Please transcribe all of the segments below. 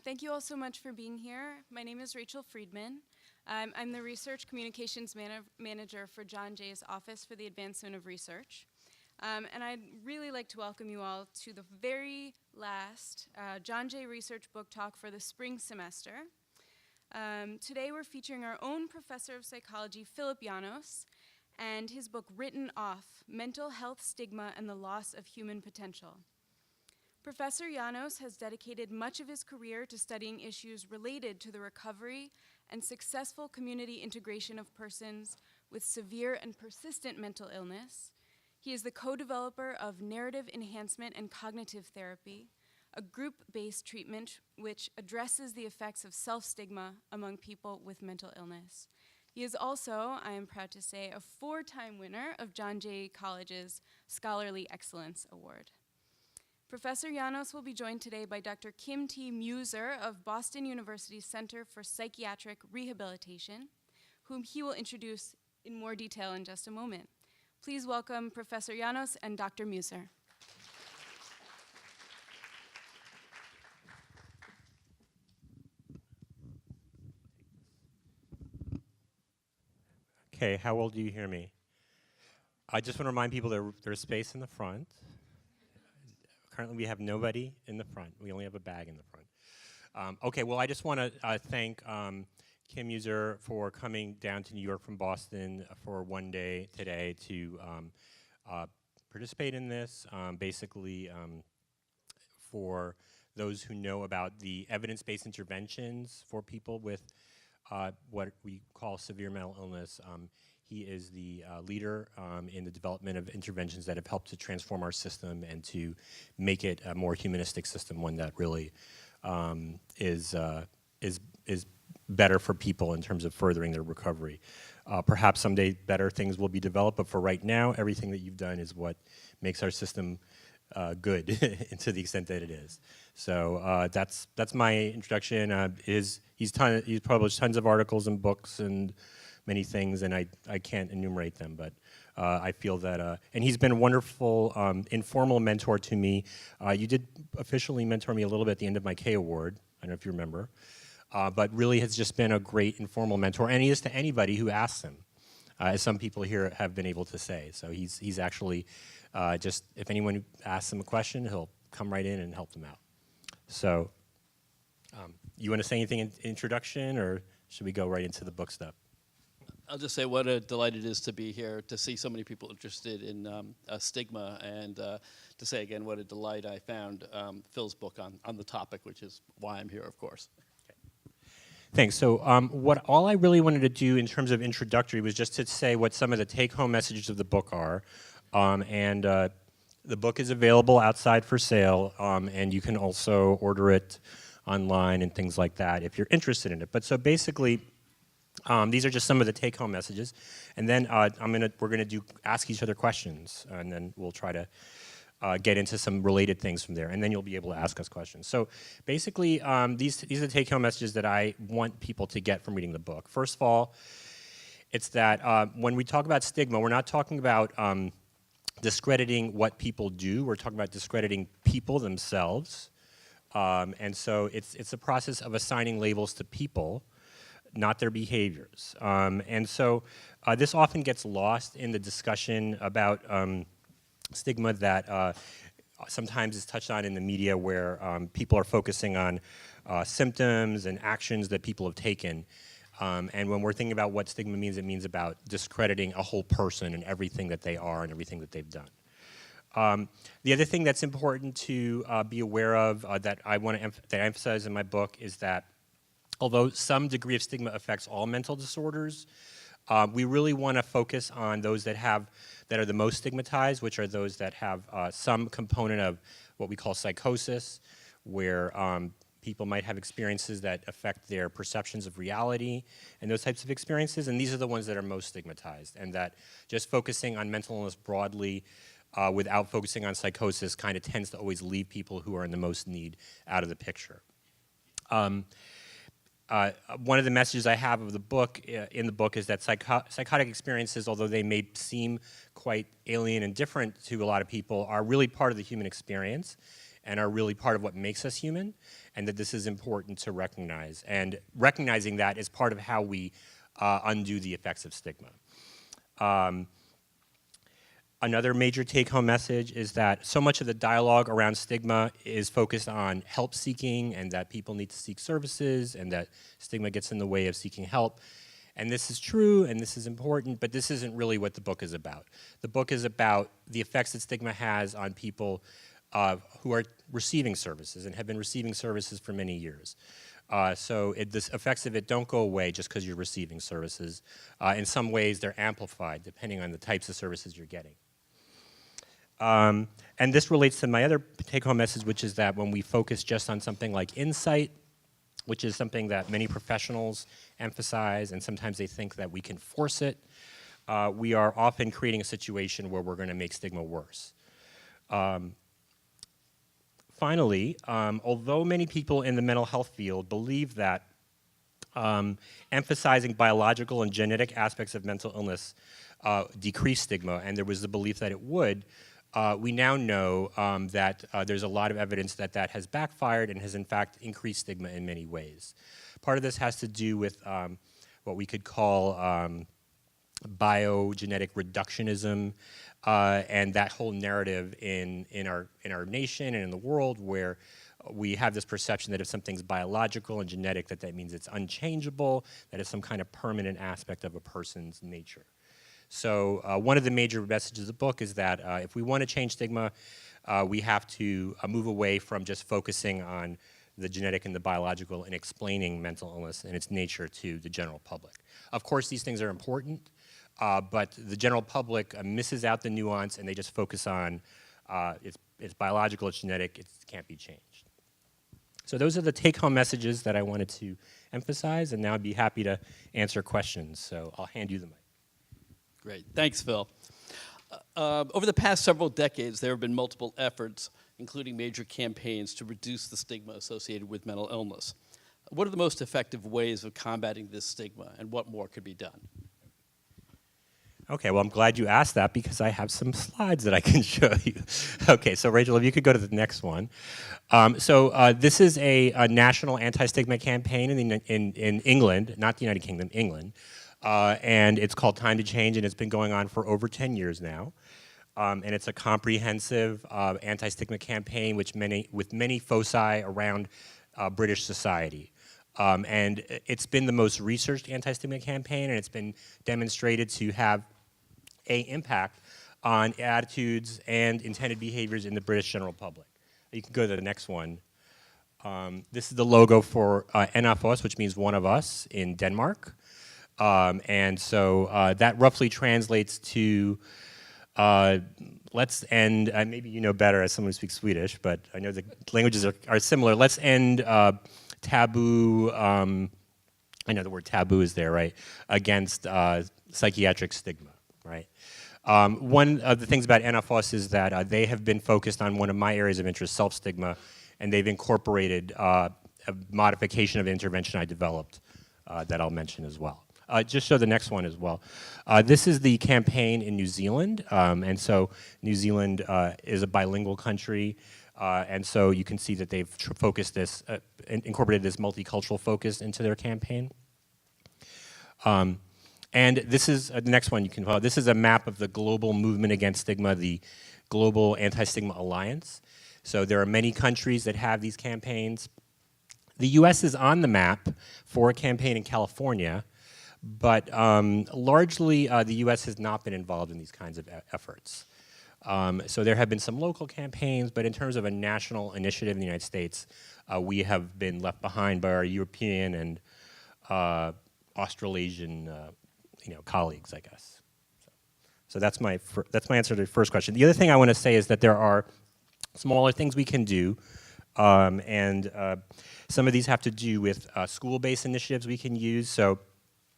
Thank you all so much for being here. My name is Rachel Friedman. I'm the Research Communications Manager for John Jay's Office for the Advancement of Research. And I'd really like to welcome you all to the very last John Jay Research Book Talk for the spring semester. Today we're featuring our own professor of psychology, Philip Yanos, and his book, Written Off: Mental Health Stigma and the Loss of Human Potential. Professor Yanos has dedicated much of his career to studying issues related to the recovery and successful community integration of persons with severe and persistent mental illness. He is the co-developer of narrative enhancement and cognitive therapy, a group-based treatment which addresses the effects of self-stigma among people with mental illness. He is also, I am proud to say, a 4-time winner of John Jay College's Scholarly Excellence Award. Professor Yanos will be joined today by Dr. Kim T. Mueser of Boston University's Center for Psychiatric Rehabilitation, whom he will introduce in more detail in just a moment. Please welcome Professor Yanos and Dr. Mueser. Okay, how well do you hear me? I just want to remind people there's space in the front. Currently, we have nobody in the front. We only have a bag in the front. Okay, well, I just want to thank Kim Mueser for coming down to New York from Boston for one day today to participate in this. Basically, for those who know about the evidence-based interventions for people with what we call severe mental illness. He is the leader in the development of interventions that have helped to transform our system and to make it a more humanistic system, one that really is better for people in terms of furthering their recovery. Perhaps someday better things will be developed, but for right now, everything that you've done is what makes our system good to the extent that it is. So that's my introduction. He's published tons of articles and books and many things, and I can't enumerate them, but I feel that, and he's been a wonderful informal mentor to me. You did officially mentor me a little bit at the end of my K Award, I don't know if you remember, but really has just been a great informal mentor, and he is to anybody who asks him, as some people here have been able to say. So he's actually just, if anyone asks him a question, he'll come right in and help them out. So you want to say anything in introduction, or should we go right into the book stuff? I'll just say what a delight it is to be here, to see so many people interested in stigma, and to say again what a delight I found Phil's book on the topic, which is why I'm here, of course. Okay. Thanks. So all I really wanted to do in terms of introductory was just to say what some of the take-home messages of the book are. The book is available outside for sale, and you can also order it online and things like that if you're interested in it. But so basically, these are just some of the take-home messages, and then we're gonna ask each other questions, and then we'll try to get into some related things from there, and then you'll be able to ask us questions. So basically, these are the take-home messages that I want people to get from reading the book. First of all, it's that when we talk about stigma, we're not talking about discrediting what people do. We're talking about discrediting people themselves, and so it's a process of assigning labels to people, not their behaviors. And so this often gets lost in the discussion about stigma that sometimes is touched on in the media, where people are focusing on symptoms and actions that people have taken. And when we're thinking about what stigma means, it means about discrediting a whole person and everything that they are and everything that they've done. The other thing that's important to be aware of that I emphasize in my book is that although some degree of stigma affects all mental disorders, we really want to focus on those that are the most stigmatized, which are those that have some component of what we call psychosis, where people might have experiences that affect their perceptions of reality and those types of experiences, and these are the ones that are most stigmatized, and that just focusing on mental illness broadly without focusing on psychosis kind of tends to always leave people who are in the most need out of the picture. One of the messages I have of the book, in the book, is that psychotic experiences, although they may seem quite alien and different to a lot of people, are really part of the human experience, and are really part of what makes us human, and that this is important to recognize. And recognizing that is part of how we undo the effects of stigma. Another major take-home message is that so much of the dialogue around stigma is focused on help seeking, and that people need to seek services, and that stigma gets in the way of seeking help. And this is true, and this is important, but this isn't really what the book is about. The book is about the effects that stigma has on people who are receiving services and have been receiving services for many years. So the effects of it don't go away just because you're receiving services. In some ways, they're amplified depending on the types of services you're getting. And this relates to my other take-home message, which is that when we focus just on something like insight, which is something that many professionals emphasize, and sometimes they think that we can force it, we are often creating a situation where we're going to make stigma worse. Finally, although many people in the mental health field believe that emphasizing biological and genetic aspects of mental illness decrease stigma, and there was the belief that it would, we now know that there's a lot of evidence that that has backfired and has in fact increased stigma in many ways. Part of this has to do with what we could call biogenetic reductionism, and that whole narrative in our nation and in the world, where we have this perception that if something's biological and genetic, that means it's unchangeable, that it's some kind of permanent aspect of a person's nature. So one of the major messages of the book is that if we want to change stigma, we have to move away from just focusing on the genetic and the biological and explaining mental illness and its nature to the general public. Of course, these things are important, but the general public misses out the nuance, and they just focus on it's biological, it's genetic, it can't be changed. So those are the take-home messages that I wanted to emphasize, and now I'd be happy to answer questions. So I'll hand you the mic. Great. Thanks, Phil. Over the past several decades, there have been multiple efforts, including major campaigns, to reduce the stigma associated with mental illness. What are the most effective ways of combating this stigma, and what more could be done? Okay, well, I'm glad you asked that because I have some slides that I can show you. Okay, so Rachel, if you could go to the next one. This is a national anti-stigma campaign in England, not the United Kingdom, England. And it's called Time to Change, and it's been going on for over 10 years now. And it's a comprehensive anti-stigma campaign with many foci around British society. And it's been the most researched anti-stigma campaign, and it's been demonstrated to have an impact on attitudes and intended behaviors in the British general public. You can go to the next one. This is the logo for En af os, which means one of us in Denmark. And so that roughly translates to let's end, maybe you know better as someone who speaks Swedish, but I know the languages are similar. Let's end taboo, I know the word taboo is there, right, against psychiatric stigma, right? One of the things about En af os is that they have been focused on one of my areas of interest, self-stigma, and they've incorporated a modification of the intervention I developed that I'll mention as well. Just show the next one as well. This is the campaign in New Zealand, and so New Zealand is a bilingual country, and so you can see that they've focused this, incorporated this multicultural focus into their campaign. And this is the next one you can follow. This is a map of the global movement against stigma, the Global Anti-Stigma Alliance. So there are many countries that have these campaigns. The US is on the map for a campaign in California, but largely the US has not been involved in these kinds of efforts. So there have been some local campaigns, but in terms of a national initiative in the United States, we have been left behind by our European and Australasian colleagues, I guess. So that's my answer to the first question. The other thing I want to say is that there are smaller things we can do, and some of these have to do with school-based initiatives we can use. So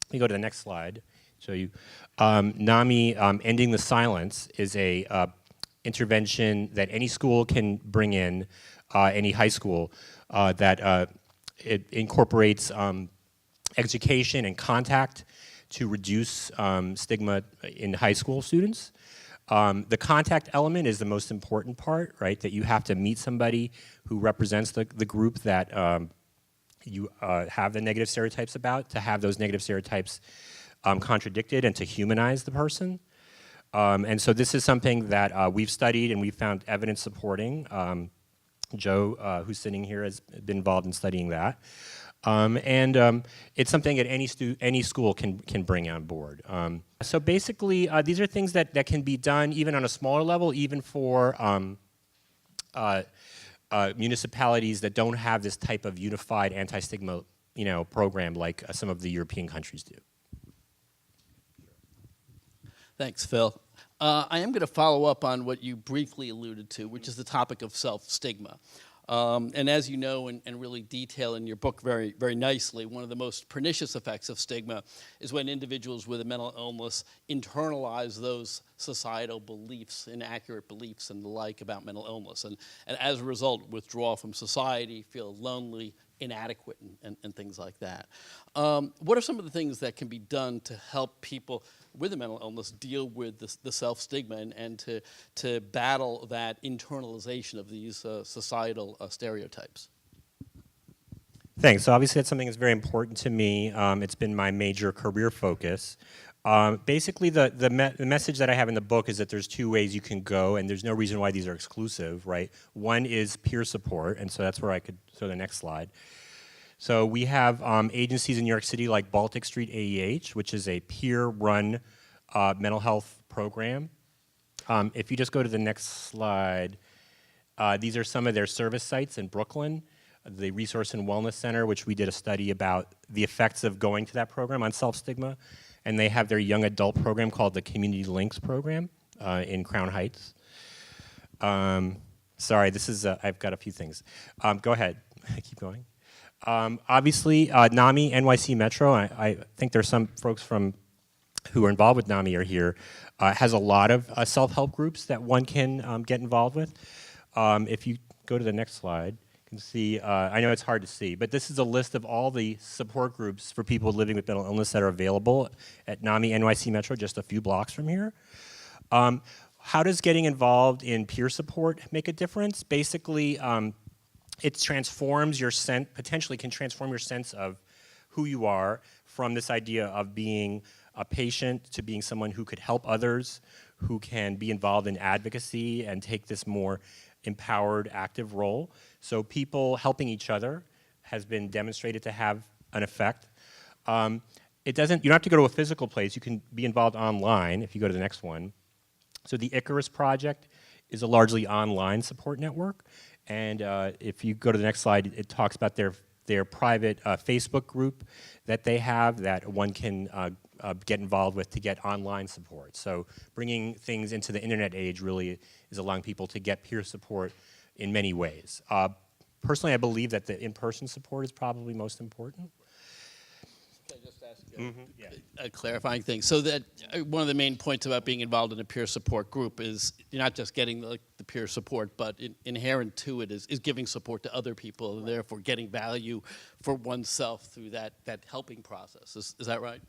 let me go to the next slide. Show you. NAMI, Ending the Silence, is a intervention that any school can bring in, any high school, that it incorporates education and contact to reduce stigma in high school students. The contact element is the most important part, right? That you have to meet somebody who represents the group that you have the negative stereotypes about, to have those negative stereotypes contradicted and to humanize the person. And so this is something that we've studied and we've found evidence supporting. Joe, who's sitting here, has been involved in studying that. It's something that any school can bring on board. So basically, these are things that can be done even on a smaller level, even for municipalities that don't have this type of unified anti-stigma, program like some of the European countries do. Thanks, Phil. I am going to follow up on what you briefly alluded to, which is the topic of self-stigma. And as you know and really detail in your book very, very nicely, one of the most pernicious effects of stigma is when individuals with a mental illness internalize those societal beliefs, inaccurate beliefs and the like about mental illness. And as a result, withdraw from society, feel lonely, inadequate, and things like that. What are some of the things that can be done to help people with a mental illness deal with the self-stigma and to battle that internalization of these societal stereotypes? Thanks. So obviously that's something that's very important to me. It's been my major career focus. Basically, the message that I have in the book is that there's two ways you can go, and there's no reason why these are exclusive, right? One is peer support, and so that's where I could show the next slide. So we have agencies in New York City like Baltic Street AEH, which is a peer-run mental health program. If you just go to the next slide, these are some of their service sites in Brooklyn. The Resource and Wellness Center, which we did a study about the effects of going to that program on self-stigma. And they have their young adult program called the Community Links program in Crown Heights. Sorry, this is, I've got a few things. Go ahead, keep going. Obviously, NAMI, NYC Metro, I think there's some folks who are involved with NAMI are here, has a lot of self-help groups that one can get involved with. If you go to the next slide, you can see, I know it's hard to see, but this is a list of all the support groups for people living with mental illness that are available at NAMI NYC Metro, just a few blocks from here. How does getting involved in peer support make a difference? Basically, it transforms your potentially can transform your sense of who you are from this idea of being a patient to being someone who could help others, who can be involved in advocacy and take this more empowered, active role. So people helping each other has been demonstrated to have an effect. You don't have to go to a physical place. You can be involved online if you go to the next one. So the Icarus Project is a largely online support network. And if you go to the next slide, it talks about their private Facebook group that they have that one can get involved with to get online support. So bringing things into the internet age really is allowing people to get peer support in many ways. Personally, I believe that the in-person support is probably most important. Can I just ask a clarifying thing? So that one of the main points about being involved in a peer support group is you're not just getting the peer support, but inherent to it is giving support to other people, and therefore getting value for oneself through that helping process. Is that right?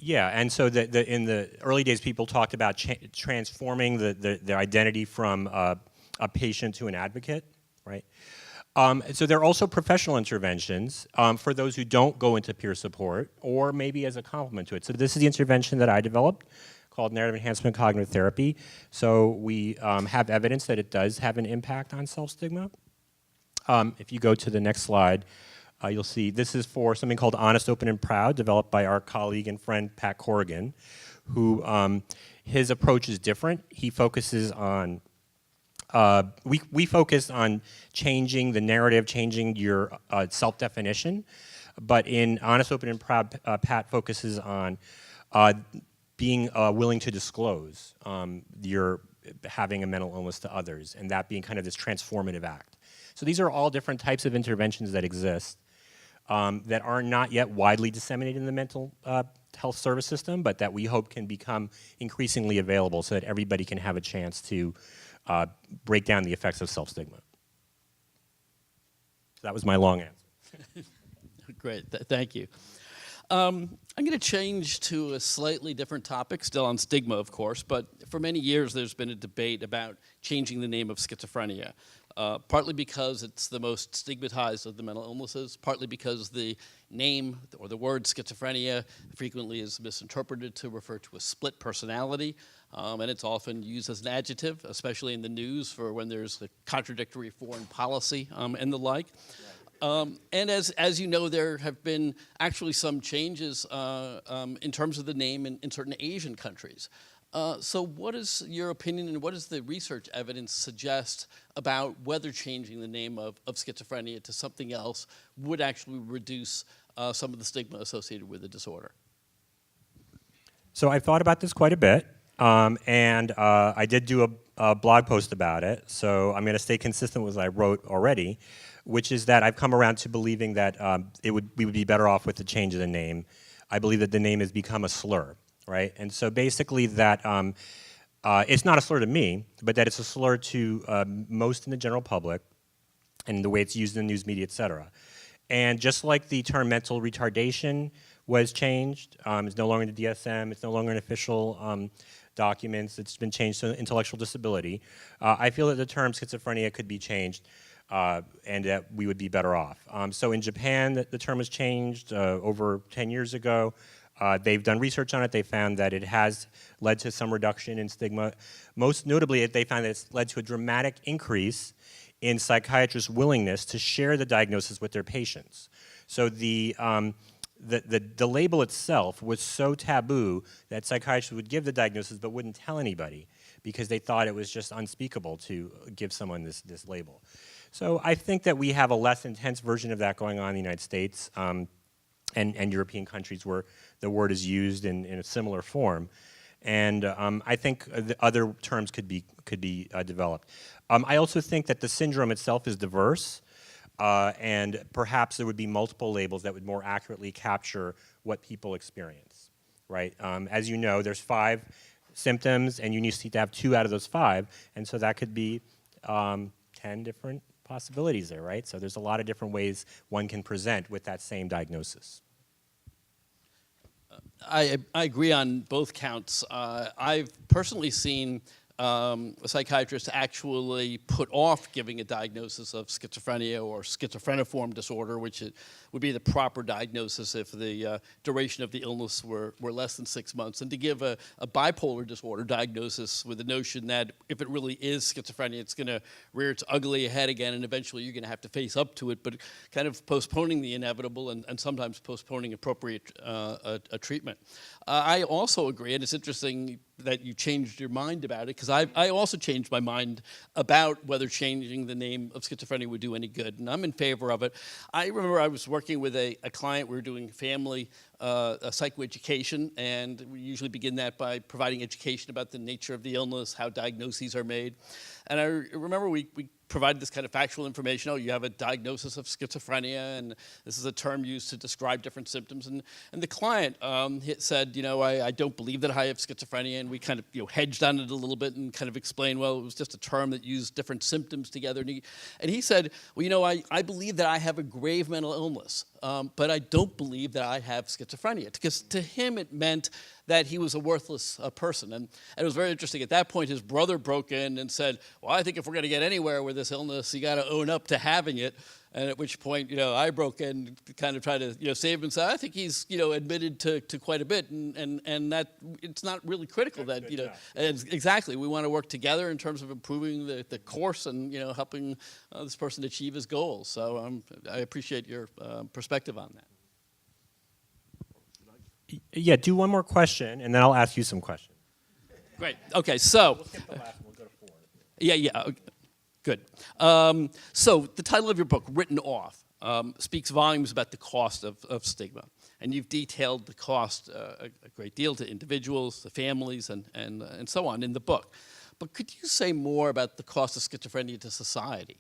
Yeah, and so in the early days, people talked about transforming the identity from a patient to an advocate, right? So there are also professional interventions for those who don't go into peer support or maybe as a complement to it. So this is the intervention that I developed called narrative enhancement cognitive therapy. So we have evidence that it does have an impact on self-stigma. If you go to the next slide, you'll see this is for something called Honest, Open, and Proud, developed by our colleague and friend Pat Corrigan, who his approach is different. He focuses on we focus on changing the narrative, changing your self-definition, but in Honest, Open, and Proud, Pat focuses on being willing to disclose your having a mental illness to others, and that being kind of this transformative act. So these are all different types of interventions that exist that are not yet widely disseminated in the mental health service system, but that we hope can become increasingly available so that everybody can have a chance to break down the effects of self-stigma. So that was my long answer. Great, thank you. I'm going to change to a slightly different topic, still on stigma, of course, but for many years there's been a debate about changing the name of schizophrenia, partly because it's the most stigmatized of the mental illnesses, partly because the name or the word schizophrenia frequently is misinterpreted to refer to a split personality, and it's often used as an adjective, especially in the news for when there's a contradictory foreign policy and the like. And as you know, there have been actually some changes in terms of the name in certain Asian countries. So what is your opinion and what does the research evidence suggest about whether changing the name of schizophrenia to something else would actually reduce some of the stigma associated with the disorder? So I've thought about this quite a bit, and I did do a blog post about it, so I'm going to stay consistent with what I wrote already, which is that I've come around to believing that we would be better off with the change of the name. I believe that the name has become a slur, right? And so basically that it's not a slur to me, but that it's a slur to most in the general public and the way it's used in the news media, et cetera. And just like the term mental retardation was changed, it's no longer in the DSM, it's no longer in official documents, it's been changed to intellectual disability. I feel that the term schizophrenia could be changed and that we would be better off. So in Japan, the term was changed over 10 years ago. They've done research on it. They found that it has led to some reduction in stigma. Most notably, they found that it's led to a dramatic increase in psychiatrists' willingness to share the diagnosis with their patients. So the label itself was so taboo that psychiatrists would give the diagnosis but wouldn't tell anybody because they thought it was just unspeakable to give someone this label. So I think that we have a less intense version of that going on in the United States and European countries where the word is used in a similar form. And I think the other terms could be developed. I also think that the syndrome itself is diverse, and perhaps there would be multiple labels that would more accurately capture what people experience, right? As you know, there's 5 symptoms, and you need to have 2 out of those 5, and so that could be 10 different possibilities there, right? So there's a lot of different ways one can present with that same diagnosis. I agree on both counts. I've personally seen a psychiatrist actually put off giving a diagnosis of schizophrenia or schizophreniform disorder, which would be the proper diagnosis if the duration of the illness were less than 6 months, and to give a bipolar disorder diagnosis with the notion that if it really is schizophrenia, it's going to rear its ugly head again, and eventually you're going to have to face up to it, but kind of postponing the inevitable and sometimes postponing appropriate a treatment. I also agree, and it's interesting that you changed your mind about it, because I also changed my mind about whether changing the name of schizophrenia would do any good, and I'm in favor of it. I remember I was working with a client. We were doing family psychoeducation, and we usually begin that by providing education about the nature of the illness, how diagnoses are made. And I remember we provided this kind of factual information. Oh, you have a diagnosis of schizophrenia, and this is a term used to describe different symptoms. And the client said, I don't believe that I have schizophrenia, and we kind of hedged on it a little bit and kind of explained, well, it was just a term that used different symptoms together. And he said, well, I believe that I have a grave mental illness, but I don't believe that I have schizophrenia, because to him it meant that he was a worthless person. And it was very interesting. At that point, his brother broke in and said, well, I think if we're going to get anywhere with this illness, you got to own up to having it. And at which point, I broke in to kind of try to, save him and say, I think he's, admitted to quite a bit. And that it's not really critical that, exactly. We want to work together in terms of improving the course and, helping this person achieve his goals. So I appreciate your perspective on that. Yeah, do one more question, and then I'll ask you some questions. Great. Okay, so. We'll skip the last one. We'll go to 4. Yeah. Okay. Good. So the title of your book, Written Off, speaks volumes about the cost of stigma. And you've detailed the cost a great deal to individuals, to families, and so on in the book. But could you say more about the cost of schizophrenia to society?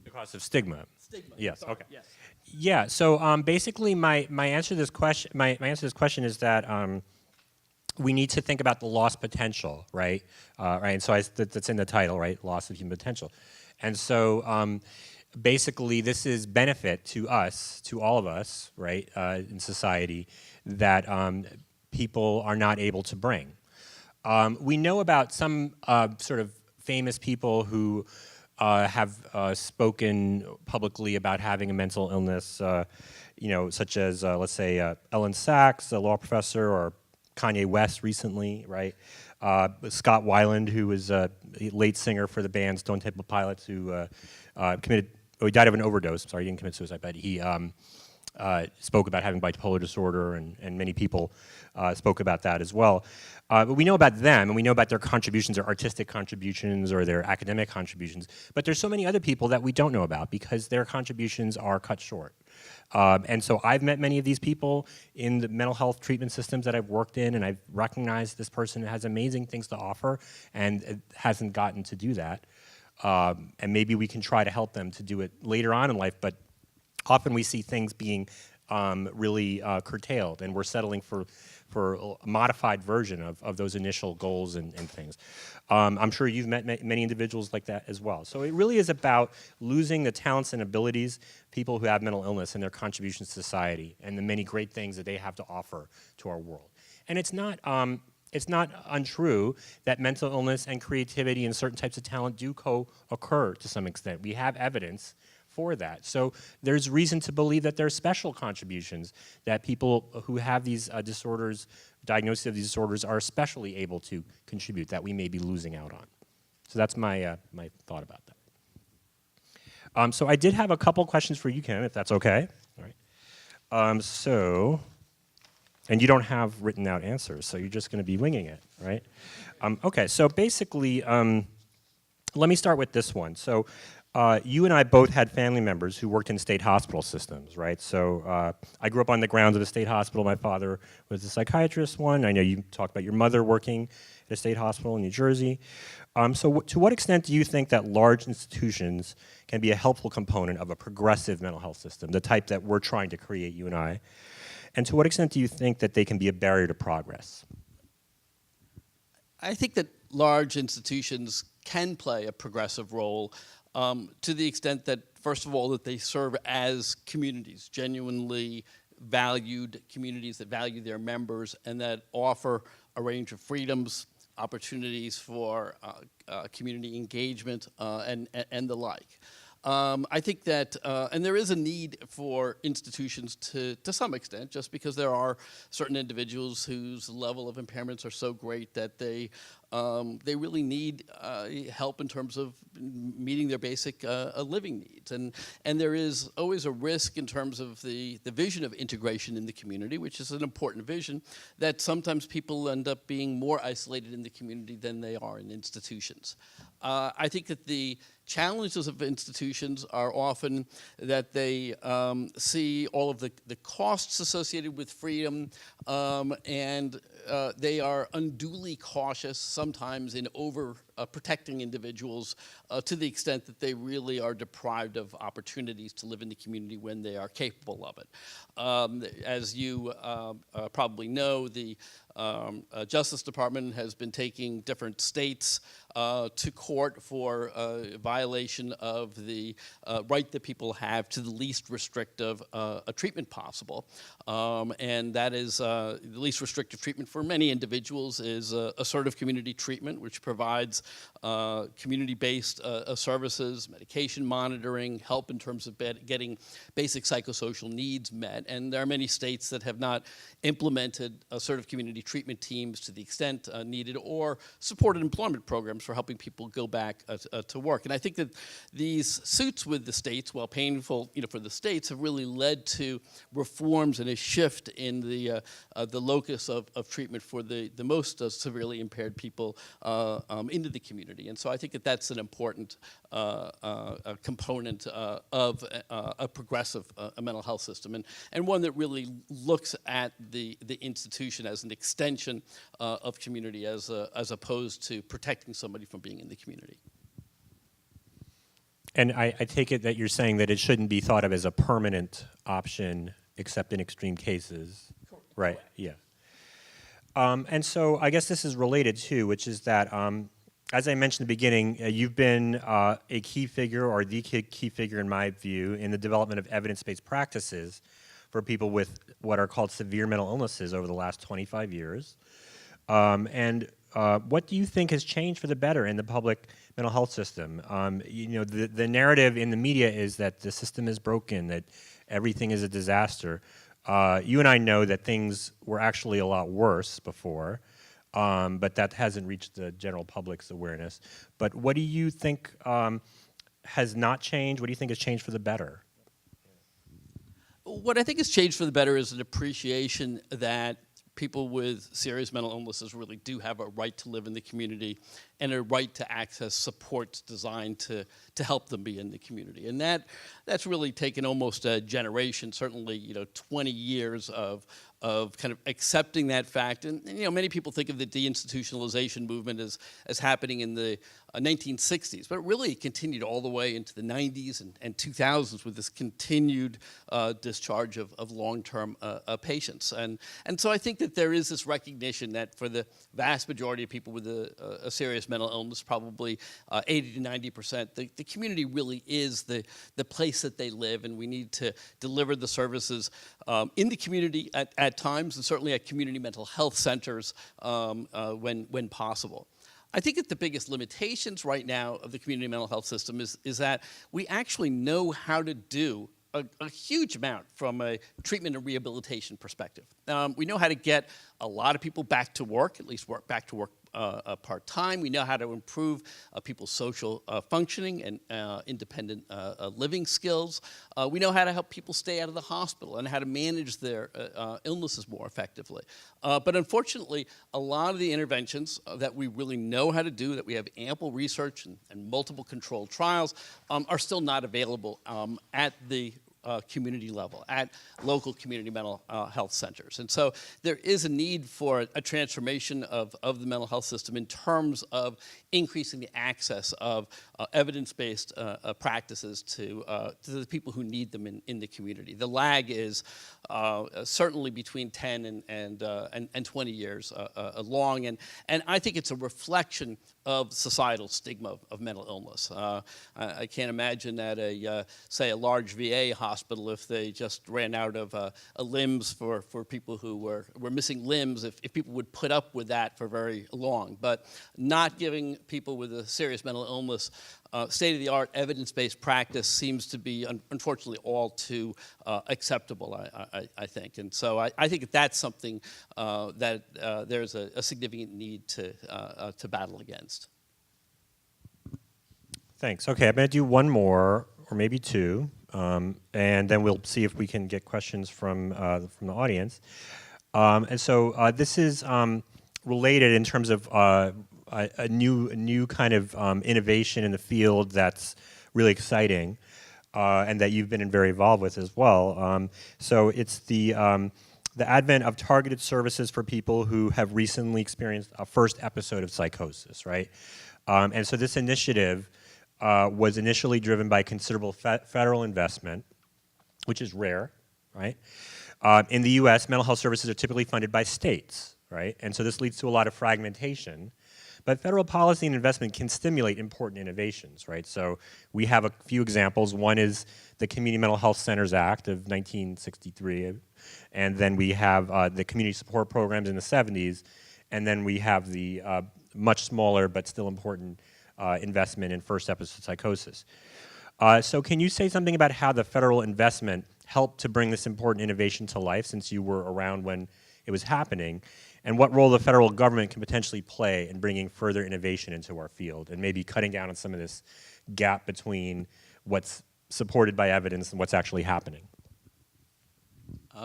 The cost of stigma. Stigma. Yes. Sorry. Okay. Yes. Yeah. So basically, my answer to this question, my answer to this question is that we need to think about the lost potential, right? Right. And so that's in the title, right? Loss of human potential. And so basically this is benefit to us, to all of us, right, in society, that people are not able to bring. We know about some sort of famous people who have spoken publicly about having a mental illness, you know, such as, let's say, Ellen Sachs, a law professor, or Kanye West recently, right? Scott Weiland, who was a lead singer for the band Stone Temple Pilots, who he died of an overdose. Sorry, he didn't commit suicide, but he spoke about having bipolar disorder, and many people spoke about that as well. But we know about them, and we know about their contributions, their artistic contributions, or their academic contributions. But there's so many other people that we don't know about because their contributions are cut short. And so I've met many of these people in the mental health treatment systems that I've worked in, and I've recognized this person has amazing things to offer and hasn't gotten to do that. And maybe we can try to help them to do it later on in life, but often we see things being really curtailed, and we're settling for a modified version of those initial goals and things. I'm sure you've met many individuals like that as well. So it really is about losing the talents and abilities, people who have mental illness, and their contributions to society, and the many great things that they have to offer to our world. And it's not untrue that mental illness and creativity and certain types of talent do co-occur to some extent. We have evidence for that. So there's reason to believe that there are special contributions that people who have these disorders, diagnosis of these disorders, are especially able to contribute that we may be losing out on. So that's my my thought about that. So I did have a couple questions for you, Ken, if that's okay. All right. And you don't have written out answers, so you're just going to be winging it, right? Okay, so basically, let me start with this one. So you and I both had family members who worked in state hospital systems, right? So I grew up on the grounds of a state hospital. My father was a psychiatrist one. I know you talked about your mother working at a state hospital in New Jersey. So to what extent do you think that large institutions can be a helpful component of a progressive mental health system, the type that we're trying to create, you and I? And to what extent do you think that they can be a barrier to progress? I think that large institutions can play a progressive role to the extent that, first of all, that they serve as communities, genuinely valued communities that value their members and that offer a range of freedoms, opportunities for community engagement, and the like. I think that, and there is a need for institutions to some extent, just because there are certain individuals whose level of impairments are so great that they really need help in terms of meeting their basic living needs. And there is always a risk in terms of the vision of integration in the community, which is an important vision, that sometimes people end up being more isolated in the community than they are in institutions. I think that the challenges of institutions are often that they see all of the costs associated with freedom, and they are unduly cautious sometimes in protecting individuals to the extent that they really are deprived of opportunities to live in the community when they are capable of it. As you probably know, the Justice Department has been taking different states to court for violation of the right that people have to the least restrictive treatment possible. And that is the least restrictive treatment for many individuals is assertive community treatment, which provides community-based services, medication monitoring, help in terms of getting basic psychosocial needs met. And there are many states that have not implemented assertive community treatment teams to the extent needed, or supported employment programs for helping people go back to work. And I think that these suits with the states, while painful, for the states, have really led to reforms and a shift in the locus of treatment for the most severely impaired people into the community. And so I think that that's an important component of a progressive mental health system, and one that really looks at the institution as an extension of community as opposed to protecting somebody from being in the community. And I take it that you're saying that it shouldn't be thought of as a permanent option except in extreme cases. Correct. Right, yeah. And so I guess this is related too, which is that as I mentioned at the beginning, you've been a key figure, or the key figure in my view, in the development of evidence-based practices for people with what are called severe mental illnesses over the last 25 years. What do you think has changed for the better in the public mental health system? The narrative in the media is that the system is broken, that everything is a disaster. You and I know that things were actually a lot worse before, but that hasn't reached the general public's awareness. But what do you think has not changed? What do you think has changed for the better? What I think has changed for the better is an appreciation that people with serious mental illnesses really do have a right to live in the community and a right to access supports designed to help them be in the community. And that's really taken almost a generation, certainly 20 years of kind of accepting that fact. And many people think of the deinstitutionalization movement as happening in the 1960s, but it really continued all the way into the 90s and 2000s with this continued discharge of long-term patients. And so I think that there is this recognition that for the vast majority of people with a serious mental illness, probably 80 to 90%, the community really is the place that they live, and we need to deliver the services in the community at times, and certainly at community mental health centers when possible. I think that the biggest limitations right now of the community mental health system is that we actually know how to do a huge amount from a treatment and rehabilitation perspective. We know how to get a lot of people back to work, at least back to work part-time. We know how to improve people's social functioning and independent living skills. We know how to help people stay out of the hospital and how to manage their illnesses more effectively. But unfortunately, a lot of the interventions that we really know how to do, that we have ample research and multiple controlled trials, are still not available at the community level, at local community mental health centers. And so there is a need for a transformation of the mental health system in terms of increasing the access of evidence-based practices to the people who need them in the community. The lag is certainly between 10 and 20 years long, and I think it's a reflection of societal stigma of mental illness. I can't imagine that say a large VA hospital, if they just ran out of limbs for people who were missing limbs, if people would put up with that for very long. But not giving people with a serious mental illness state-of-the-art evidence-based practice seems to be, unfortunately, all too acceptable, I think. And so I think that's something that there's a significant need to battle against. Thanks. Okay, I'm going to do one more, or maybe two, and then we'll see if we can get questions from the audience. And so this is related in terms of a new kind of innovation in the field that's really exciting, and that you've been very involved with as well. So it's the advent of targeted services for people who have recently experienced a first episode of psychosis, right? And so this initiative was initially driven by considerable federal investment, which is rare, right? In the US, mental health services are typically funded by states, right? And so this leads to a lot of fragmentation. But federal policy and investment can stimulate important innovations, right? So we have a few examples. One is the Community Mental Health Centers Act of 1963, and then we have the community support programs in the 70s, and then we have the much smaller but still important investment in first episode psychosis. So can you say something about how the federal investment helped to bring this important innovation to life, since you were around when it was happening, and what role the federal government can potentially play in bringing further innovation into our field, and maybe cutting down on some of this gap between what's supported by evidence and what's actually happening?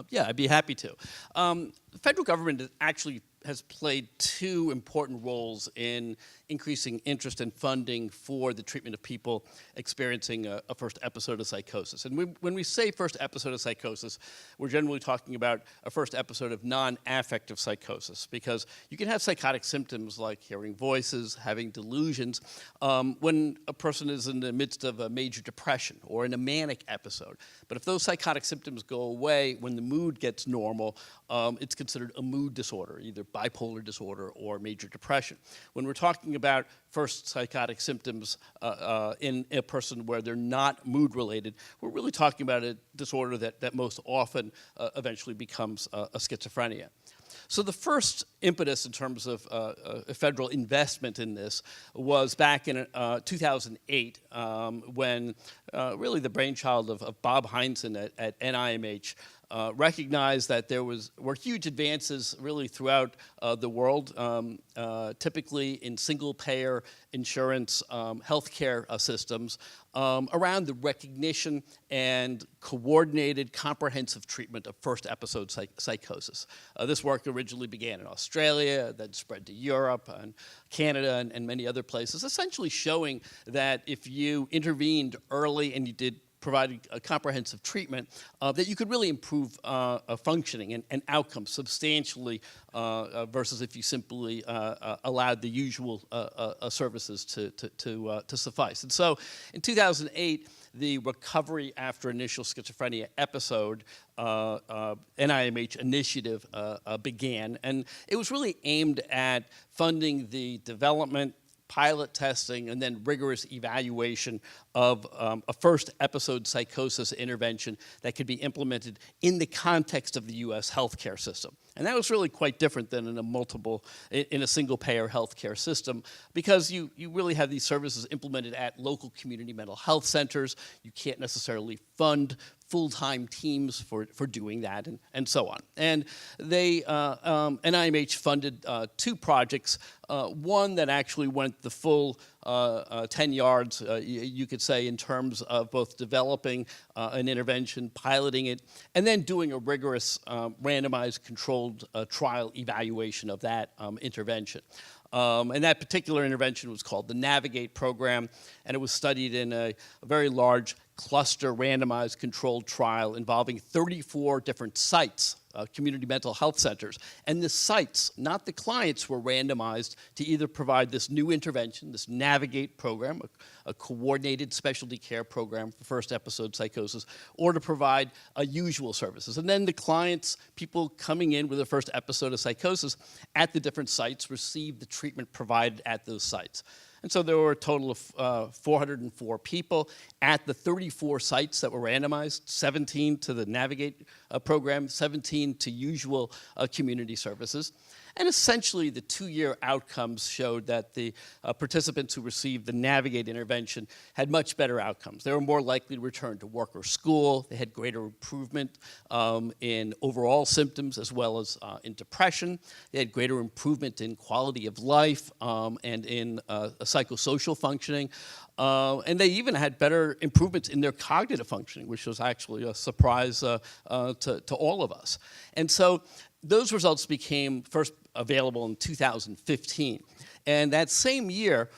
Yeah, I'd be happy to. The federal government actually has played two important roles in increasing interest and funding for the treatment of people experiencing a first episode of psychosis. And when we say first episode of psychosis, we're generally talking about a first episode of non-affective psychosis, because you can have psychotic symptoms like hearing voices, having delusions, when a person is in the midst of a major depression or in a manic episode. But if those psychotic symptoms go away when the mood gets normal, it's considered a mood disorder, either bipolar disorder or major depression. When we're talking about first psychotic symptoms in a person where they're not mood-related, we're really talking about a disorder that most often eventually becomes a schizophrenia. So the first impetus in terms of federal investment in this was back in 2008 when really the brainchild of Bob Heinzen at NIMH recognized that there were huge advances really throughout the world, typically in single-payer insurance healthcare systems, around the recognition and coordinated comprehensive treatment of first episode psychosis. This work originally began in Australia, then spread to Europe and Canada and many other places, essentially showing that if you intervened early and you did provide a comprehensive treatment, that you could really improve functioning and outcomes substantially versus if you simply allowed the usual services to suffice. And so in 2008, the recovery after initial schizophrenia episode NIMH initiative began, and it was really aimed at funding the development, pilot testing, and then rigorous evaluation of a first episode psychosis intervention that could be implemented in the context of the U.S. healthcare system. And that was really quite different than in a single payer healthcare system, because you really have these services implemented at local community mental health centers. You can't necessarily fund full-time teams for doing that, and so on. And they, NIMH funded 2 projects, one that actually went the full 10 yards, you could say, in terms of both developing an intervention, piloting it, and then doing a rigorous randomized controlled trial evaluation of that intervention. And that particular intervention was called the Navigate program, and it was studied in a very large cluster randomized controlled trial involving 34 different sites, community mental health centers. And the sites, not the clients, were randomized to either provide this new intervention, this Navigate program, a coordinated specialty care program for first episode psychosis, or to provide usual services. And then the clients, people coming in with a first episode of psychosis at the different sites, received the treatment provided at those sites. And so there were a total of 404 people at the 34 sites that were randomized, 17 to the Navigate program, 17 to usual community services. And essentially, the 2-year outcomes showed that the participants who received the Navigate intervention had much better outcomes. They were more likely to return to work or school. They had greater improvement in overall symptoms as well as in depression. They had greater improvement in quality of life and in psychosocial functioning. And they even had better improvements in their cognitive functioning, which was actually a surprise to all of us. And so those results became first available in 2015. And that same year,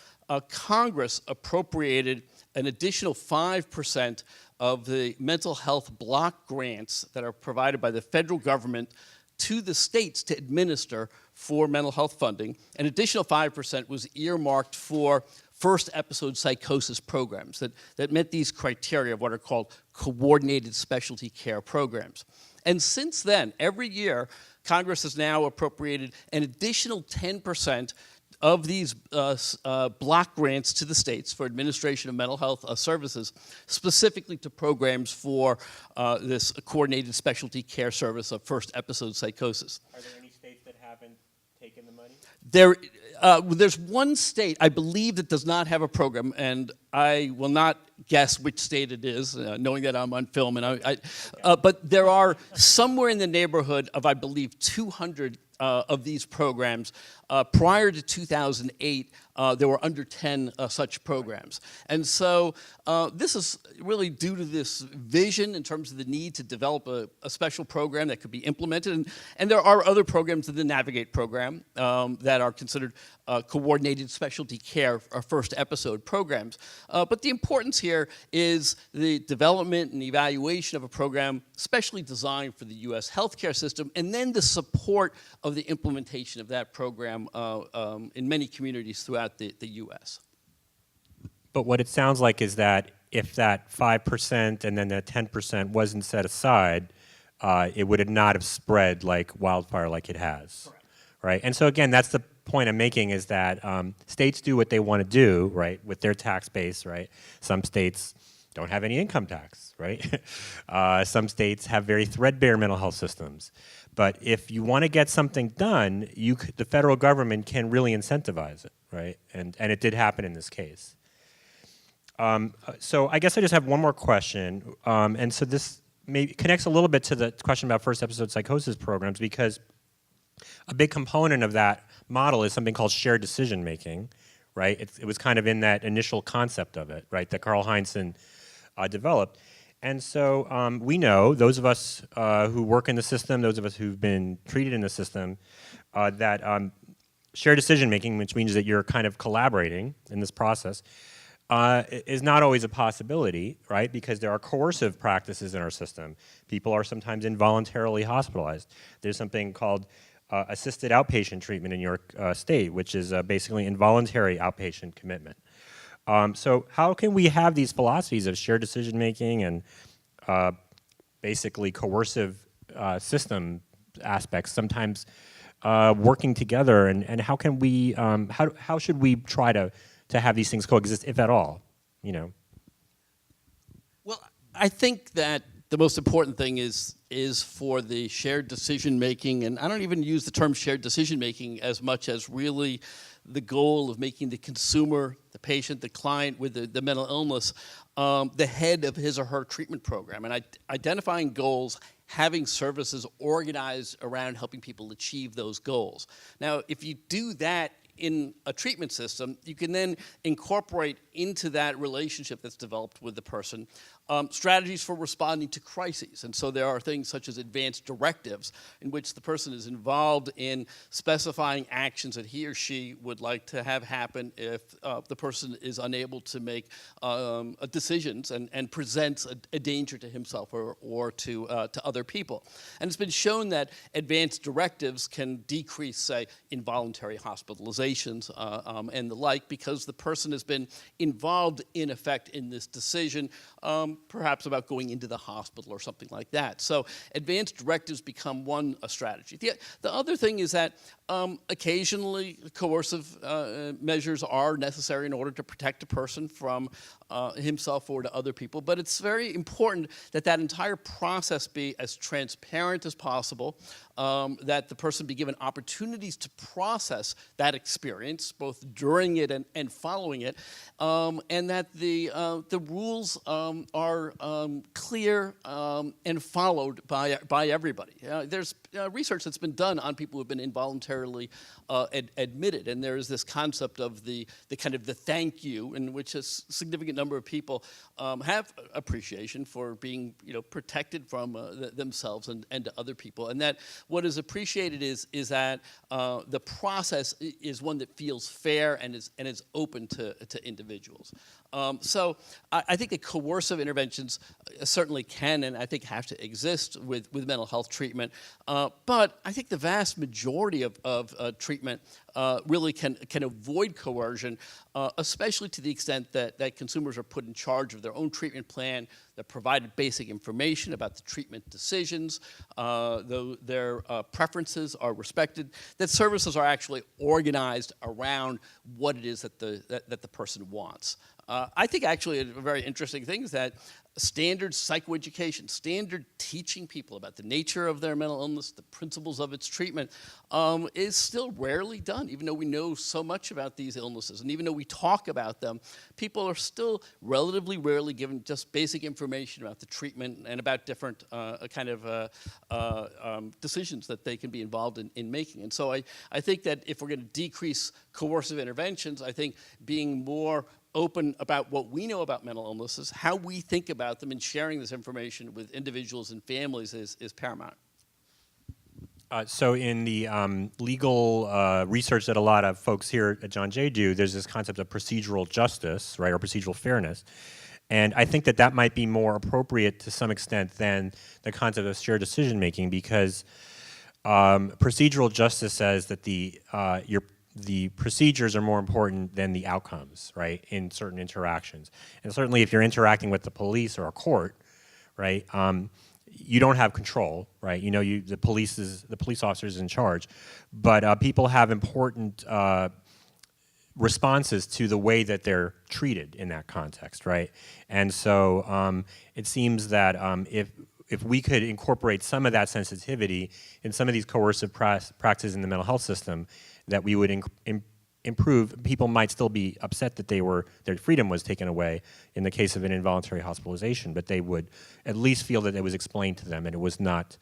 Congress appropriated an additional 5% of the mental health block grants that are provided by the federal government to the states to administer for mental health funding. An additional 5% was earmarked for first episode psychosis programs that met these criteria of what are called coordinated specialty care programs. And since then, every year, Congress has now appropriated an additional 10% of these block grants to the states for administration of mental health services, specifically to programs for this coordinated specialty care service of first episode psychosis. Are there any states that haven't taken the money? There's one state, I believe, that does not have a program, and I will not guess which state it is, knowing that I'm on film. And but there are somewhere in the neighborhood of, I believe, 200 of these programs. Prior to 2008, there were under 10 such programs. And so this is really due to this vision in terms of the need to develop a special program that could be implemented. And there are other programs in the Navigate program that are considered coordinated specialty care or first episode programs. But the importance here is the development and evaluation of a program specially designed for the U.S. healthcare system, and then the support of the implementation of that program in many communities throughout the U.S. But what it sounds like is that if that 5% and then that 10% wasn't set aside, it would not have spread like wildfire like it has. Correct. right? And so again, that's the point I'm making, is that states do what they want to do, right, with their tax base, right? Some states don't have any income tax, right? Some states have very threadbare mental health systems. But if you want to get something done, the federal government can really incentivize it, right? And it did happen in this case. So I guess I just have one more question. And so this maybe connects a little bit to the question about first episode psychosis programs, because a big component of that model is something called shared decision making, right? It was kind of in that initial concept of it, right, that Carl Heinzen developed. And so we know, those of us who work in the system, those of us who've been treated in the system, that shared decision making, which means that you're kind of collaborating in this process, is not always a possibility, right? Because there are coercive practices in our system. People are sometimes involuntarily hospitalized. There's something called assisted outpatient treatment in New York State, which is basically involuntary outpatient commitment. So how can we have these philosophies of shared decision making and basically coercive system aspects sometimes working together, and how can we how should we try to have these things coexist, if at all, you know? Well, I think that the most important thing is for the shared decision making, and I don't even use the term shared decision making as much as really the goal of making the consumer, the patient, the client with the mental illness, the head of his or her treatment program, and identifying goals, having services organized around helping people achieve those goals. Now, if you do that in a treatment system, you can then incorporate into that relationship that's developed with the person strategies for responding to crises. And so there are things such as advanced directives in which the person is involved in specifying actions that he or she would like to have happen if the person is unable to make decisions and presents a danger to himself or to other people. And it's been shown that advanced directives can decrease, say, involuntary hospitalizations and the like, because the person has been involved, in effect, in this decision, perhaps about going into the hospital or something like that. So advanced directives become one strategy. The other thing is that occasionally coercive measures are necessary in order to protect a person from himself or to other people, but it's very important that that entire process be as transparent as possible, that the person be given opportunities to process that experience, both during it and following it, and that the rules are clear and followed by everybody. There's research that's been done on people who have been involuntarily admitted, and there is this concept of the kind of the thank you, in which a significant number of people have appreciation for being protected from themselves and to other people, and that what is appreciated is that the process is one that feels fair and is open to individuals. So I think that coercive interventions certainly can and I think have to exist with mental health treatment, but I think the vast majority of treatment really can avoid coercion, especially to the extent that consumers are put in charge of their own treatment plan, they're provided basic information about the treatment decisions, their preferences are respected, that services are actually organized around what it is that the person wants. I think actually a very interesting thing is that standard psychoeducation, standard teaching people about the nature of their mental illness, the principles of its treatment, is still rarely done. Even though we know so much about these illnesses, and even though we talk about them, people are still relatively rarely given just basic information about the treatment and about different decisions that they can be involved in making. And so I think that if we're going to decrease coercive interventions, I think being more open about what we know about mental illnesses, how we think about them, and sharing this information with individuals and families is paramount. So in the legal research that a lot of folks here at John Jay do, there's this concept of procedural justice, right, or procedural fairness. And I think that might be more appropriate to some extent than the concept of shared decision making, because procedural justice says that the procedures are more important than the outcomes, right, in certain interactions. And certainly if you're interacting with the police or a court, right, you don't have control, right? You know, the police officer is in charge, but people have important responses to the way that they're treated in that context, right? And so it seems that if we could incorporate some of that sensitivity in some of these coercive practices in the mental health system, that we would improve. People might still be upset that their freedom was taken away in the case of an involuntary hospitalization, but they would at least feel that it was explained to them and it was not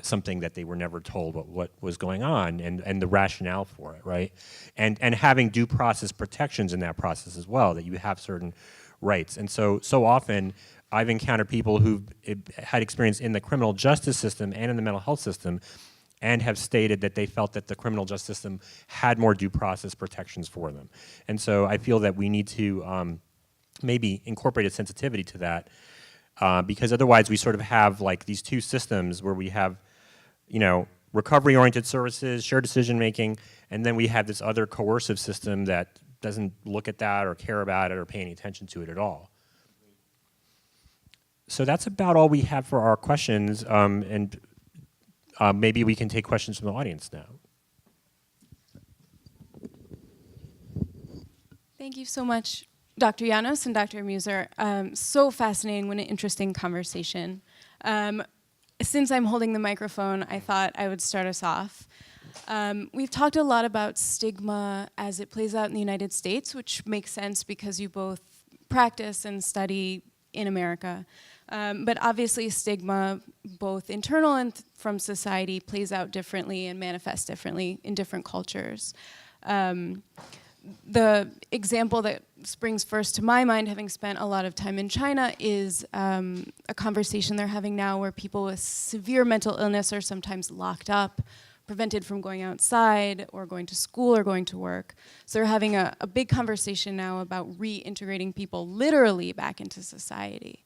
something that they were never told what was going on, and the rationale for it, right? And having due process protections in that process as well, that you have certain rights. And so often I've encountered people who've had experience in the criminal justice system and in the mental health system and have stated that they felt that the criminal justice system had more due process protections for them. And so I feel that we need to maybe incorporate a sensitivity to that, because otherwise we sort of have like these two systems where we have, you know, recovery-oriented services, shared decision-making, and then we have this other coercive system that doesn't look at that or care about it or pay any attention to it at all. So that's about all we have for our questions, and maybe we can take questions from the audience now. Thank you so much, Dr. Yanos and Dr. Mueser. So fascinating, what an interesting conversation. Since I'm holding the microphone, I thought I would start us off. We've talked a lot about stigma as it plays out in the United States, which makes sense because you both practice and study in America. But obviously stigma, both internal and from society, plays out differently and manifests differently in different cultures. The example that springs first to my mind, having spent a lot of time in China, is a conversation they're having now where people with severe mental illness are sometimes locked up, prevented from going outside or going to school or going to work. So they're having a big conversation now about reintegrating people literally back into society.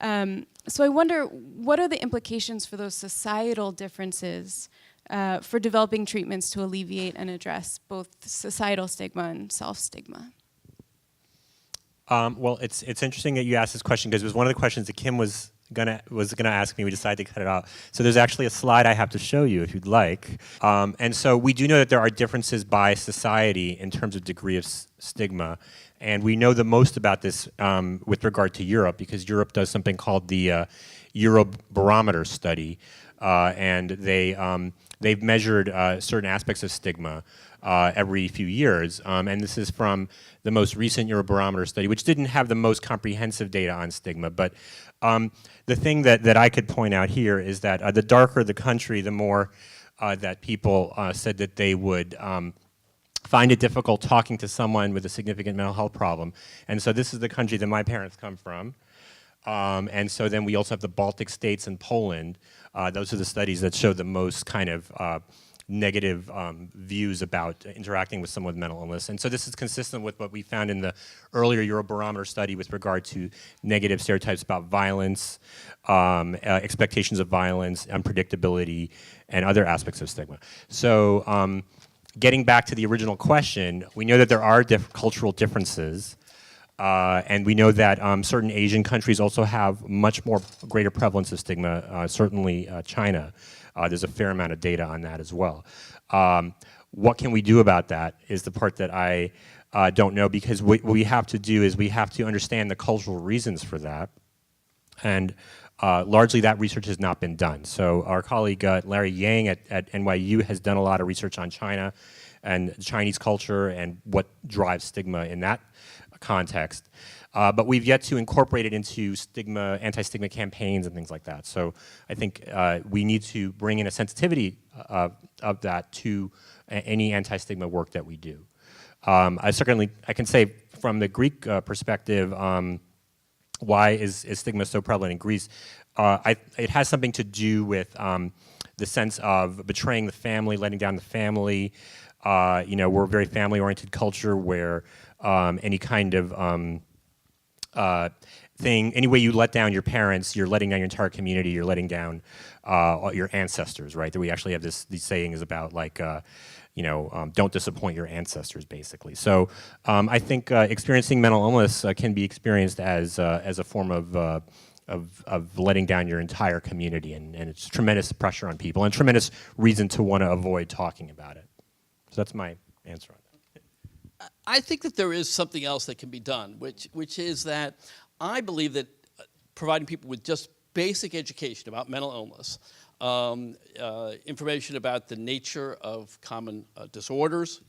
So I wonder, what are the implications for those societal differences for developing treatments to alleviate and address both societal stigma and self-stigma? Well, it's interesting that you asked this question, because it was one of the questions that Kim was gonna ask me. We decided to cut it out. So there's actually a slide I have to show you if you'd like. And so we do know that there are differences by society in terms of degree of stigma. And we know the most about this with regard to Europe, because Europe does something called the Eurobarometer study. And they've measured certain aspects of stigma every few years. And this is from the most recent Eurobarometer study, which didn't have the most comprehensive data on stigma. But the thing that I could point out here is that the darker the country, the more that people said that they would find it difficult talking to someone with a significant mental health problem. And so this is the country that my parents come from. And so then we also have the Baltic states and Poland. Those are the studies that show the most kind of negative views about interacting with someone with mental illness. And so this is consistent with what we found in the earlier Eurobarometer study with regard to negative stereotypes about violence, expectations of violence, unpredictability, and other aspects of stigma. So getting back to the original question, we know that there are cultural differences. And we know that certain Asian countries also have much more greater prevalence of stigma, certainly China. There's a fair amount of data on that as well. What can we do about that is the part that I don't know, because what we have to do is we have to understand the cultural reasons for that. And largely that research has not been done. So our colleague Larry Yang at NYU has done a lot of research on China and Chinese culture and what drives stigma in that context. But we've yet to incorporate it into stigma, anti-stigma campaigns and things like that. So I think we need to bring in a sensitivity of that to any anti-stigma work that we do. I can say from the Greek perspective, why is stigma so prevalent in Greece? It has something to do with the sense of betraying the family, letting down the family. You know, we're a very family-oriented culture where any kind of any way you let down your parents, you're letting down your entire community, you're letting down your ancestors, right? That we actually have these sayings about like, you know, don't disappoint your ancestors, basically. So I think experiencing mental illness can be experienced as a form of of letting down your entire community, and it's tremendous pressure on people and tremendous reason to want to avoid talking about it. So that's my answer on that. I think that there is something else that can be done, which is that I believe that providing people with just basic education about mental illness, information about the nature of common disorders,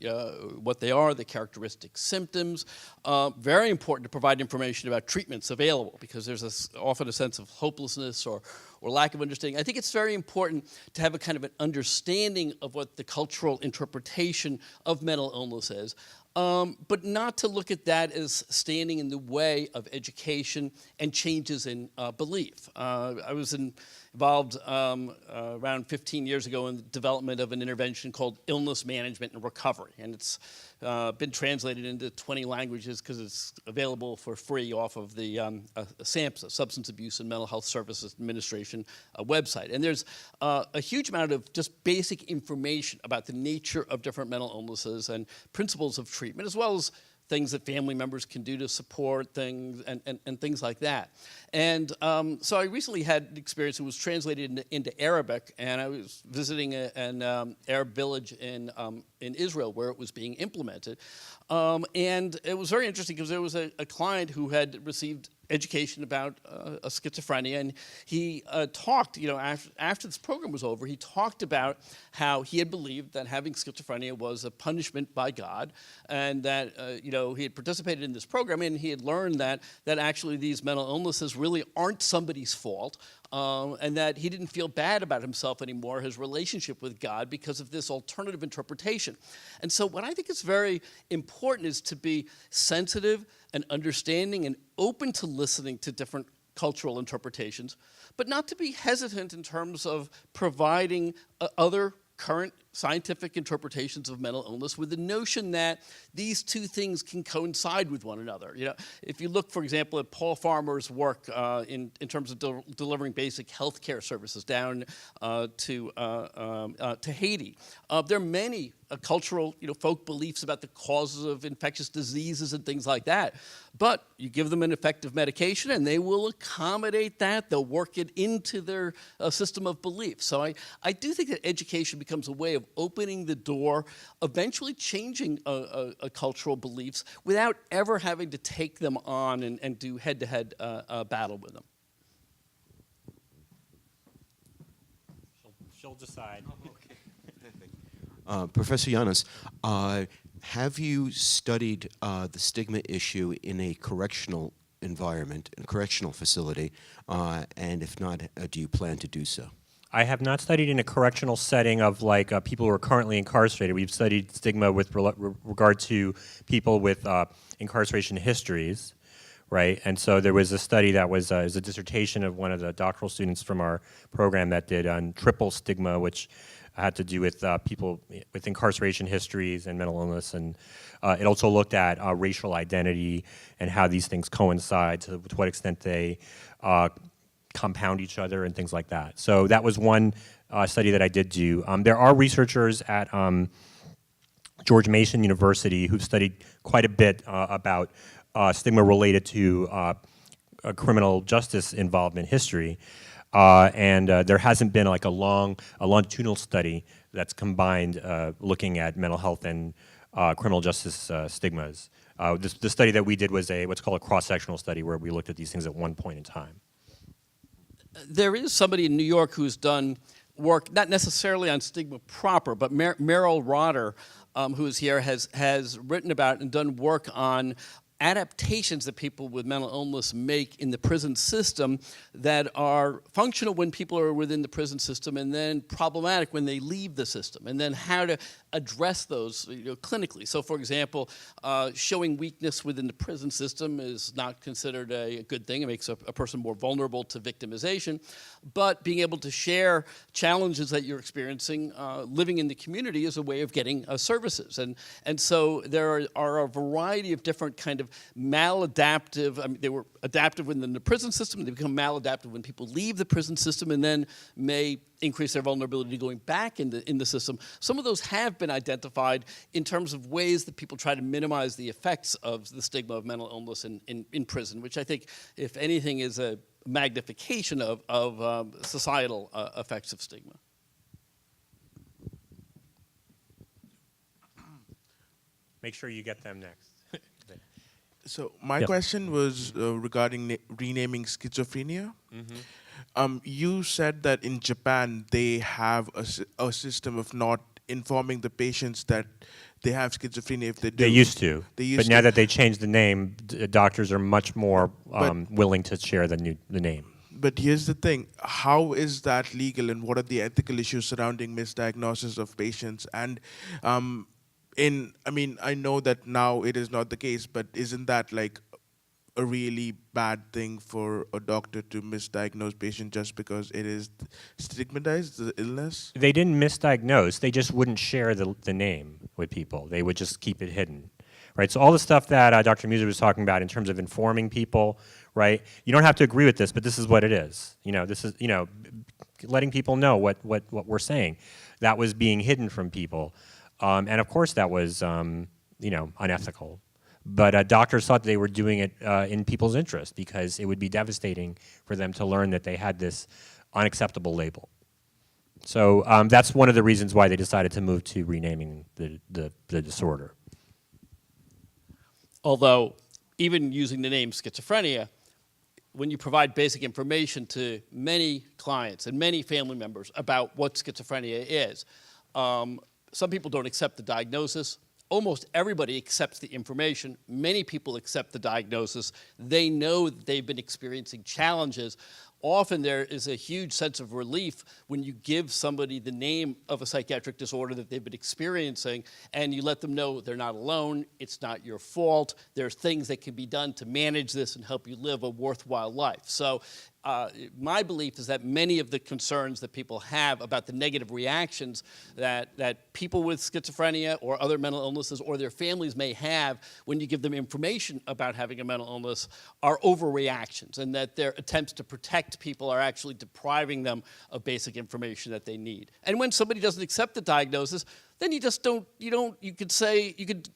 what they are, the characteristic symptoms. Very important to provide information about treatments available, because there's often a sense of hopelessness or lack of understanding. I think it's very important to have a kind of an understanding of what the cultural interpretation of mental illness is. But not to look at that as standing in the way of education and changes in belief. I was involved around 15 years ago in the development of an intervention called illness management and recovery, and it's been translated into 20 languages because it's available for free off of the SAMHSA, Substance Abuse and Mental Health Services Administration website. And there's a huge amount of just basic information about the nature of different mental illnesses and principles of treatment, as well as things that family members can do to support things and things like that. And so I recently had an experience. It was translated into Arabic, and I was visiting an Arab village in Israel where it was being implemented. And it was very interesting because there was a client who had received education about a schizophrenia, and he talked, after this program was over, he talked about how he had believed that having schizophrenia was a punishment by God, and that he had participated in this program, and he had learned that actually these mental illnesses really aren't somebody's fault, and that he didn't feel bad about himself anymore, his relationship with God, because of this alternative interpretation. And so what I think is very important is to be sensitive and understanding and open to listening to different cultural interpretations, but not to be hesitant in terms of providing other current scientific interpretations of mental illness, with the notion that these two things can coincide with one another. If you look, for example, at Paul Farmer's work in terms of delivering basic health care services down to Haiti, there are many cultural, folk beliefs about the causes of infectious diseases and things like that. But you give them an effective medication, and they will accommodate that. They'll work it into their system of belief. So I do think that education becomes a way of opening the door, eventually changing cultural beliefs without ever having to take them on and do head-to-head battle with them. She'll decide. Professor Yanos, have you studied the stigma issue in a correctional environment, in a correctional facility, and if not, do you plan to do so? I have not studied in a correctional setting of people who are currently incarcerated. We've studied stigma with regard to people with incarceration histories, right? And so there was a study that was a dissertation of one of the doctoral students from our program that did on triple stigma, which had to do with people with incarceration histories and mental illness, and it also looked at racial identity and how these things coincide, to what extent they compound each other and things like that. So that was one study that I did do. There are researchers at George Mason University who've studied quite a bit about stigma related to criminal justice involvement history. And there hasn't been a longitudinal study that's combined looking at mental health and criminal justice stigmas. The study that we did was what's called a cross-sectional study, where we looked at these things at one point in time. There is somebody in New York who's done work, not necessarily on stigma proper, but Meryl Rotter, who is here, has written about and done work on adaptations that people with mental illness make in the prison system that are functional when people are within the prison system, and then problematic when they leave the system, and then how to address those clinically. So, for example, showing weakness within the prison system is not considered a good thing. It makes a person more vulnerable to victimization. But being able to share challenges that you're experiencing living in the community is a way of getting services. And so there are a variety of different kind of maladaptive, they were adaptive within the prison system, and they become maladaptive when people leave the prison system, and then may increase their vulnerability to going back in the system. Some of those have been identified in terms of ways that people try to minimize the effects of the stigma of mental illness in prison, which I think, if anything, is a magnification of societal effects of stigma. Make sure you get them next. So my Yep. question was regarding renaming schizophrenia. You said that in Japan they have a system of not informing the patients that they have schizophrenia if they do. They used to, They used but now to. that they changed the name, doctors are much more But- willing to share the name. But here's the thing: how is that legal, and what are the ethical issues surrounding misdiagnosis of patients? And I know that now it is not the case, but isn't that like a really bad thing for a doctor to misdiagnose patient just because it is stigmatized, the illness? They didn't misdiagnose. They just wouldn't share the name with people. They would just keep it hidden, right? So all the stuff that Dr. Mueser was talking about in terms of informing people, right? You don't have to agree with this, but this is what it is. This is letting people know what we're saying. That was being hidden from people, and of course that was unethical. But doctors thought they were doing it in people's interest because it would be devastating for them to learn that they had this unacceptable label. So that's one of the reasons why they decided to move to renaming the disorder. Although, even using the name schizophrenia, when you provide basic information to many clients and many family members about what schizophrenia is, some people don't accept the diagnosis. Almost everybody accepts the information. Many people accept the diagnosis. They know that they've been experiencing challenges. Often there is a huge sense of relief when you give somebody the name of a psychiatric disorder that they've been experiencing and you let them know they're not alone, it's not your fault, there's things that can be done to manage this and help you live a worthwhile life. So my belief is that many of the concerns that people have about the negative reactions that people with schizophrenia or other mental illnesses or their families may have when you give them information about having a mental illness are overreactions, and that their attempts to protect people are actually depriving them of basic information that they need. And when somebody doesn't accept the diagnosis, then you could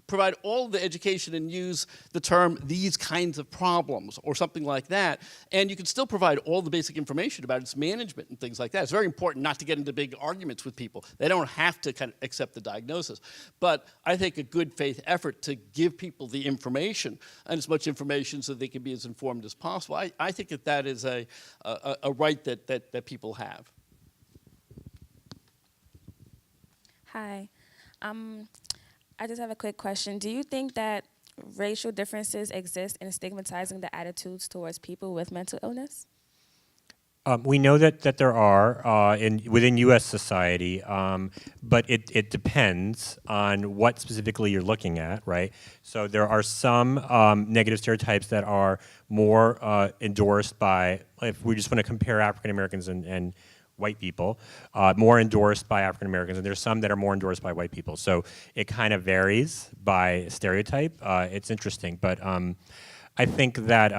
provide all the education and use the term these kinds of problems or something like that, and you can still provide all the basic information about its management and things like that. It's very important not to get into big arguments with people. They don't have to kind of accept the diagnosis. But I think a good faith effort to give people the information, and as much information so they can be as informed as possible, I think that is a right that people have. Hi. I just have a quick question. Do you think that racial differences exist in stigmatizing the attitudes towards people with mental illness? We know that there are within U.S. society, but it depends on what specifically you're looking at, right? So there are some negative stereotypes that are more endorsed by, if we just want to compare African Americans and white people, more endorsed by African Americans, and there's some that are more endorsed by white people. So it kind of varies by stereotype. It's interesting, but I think that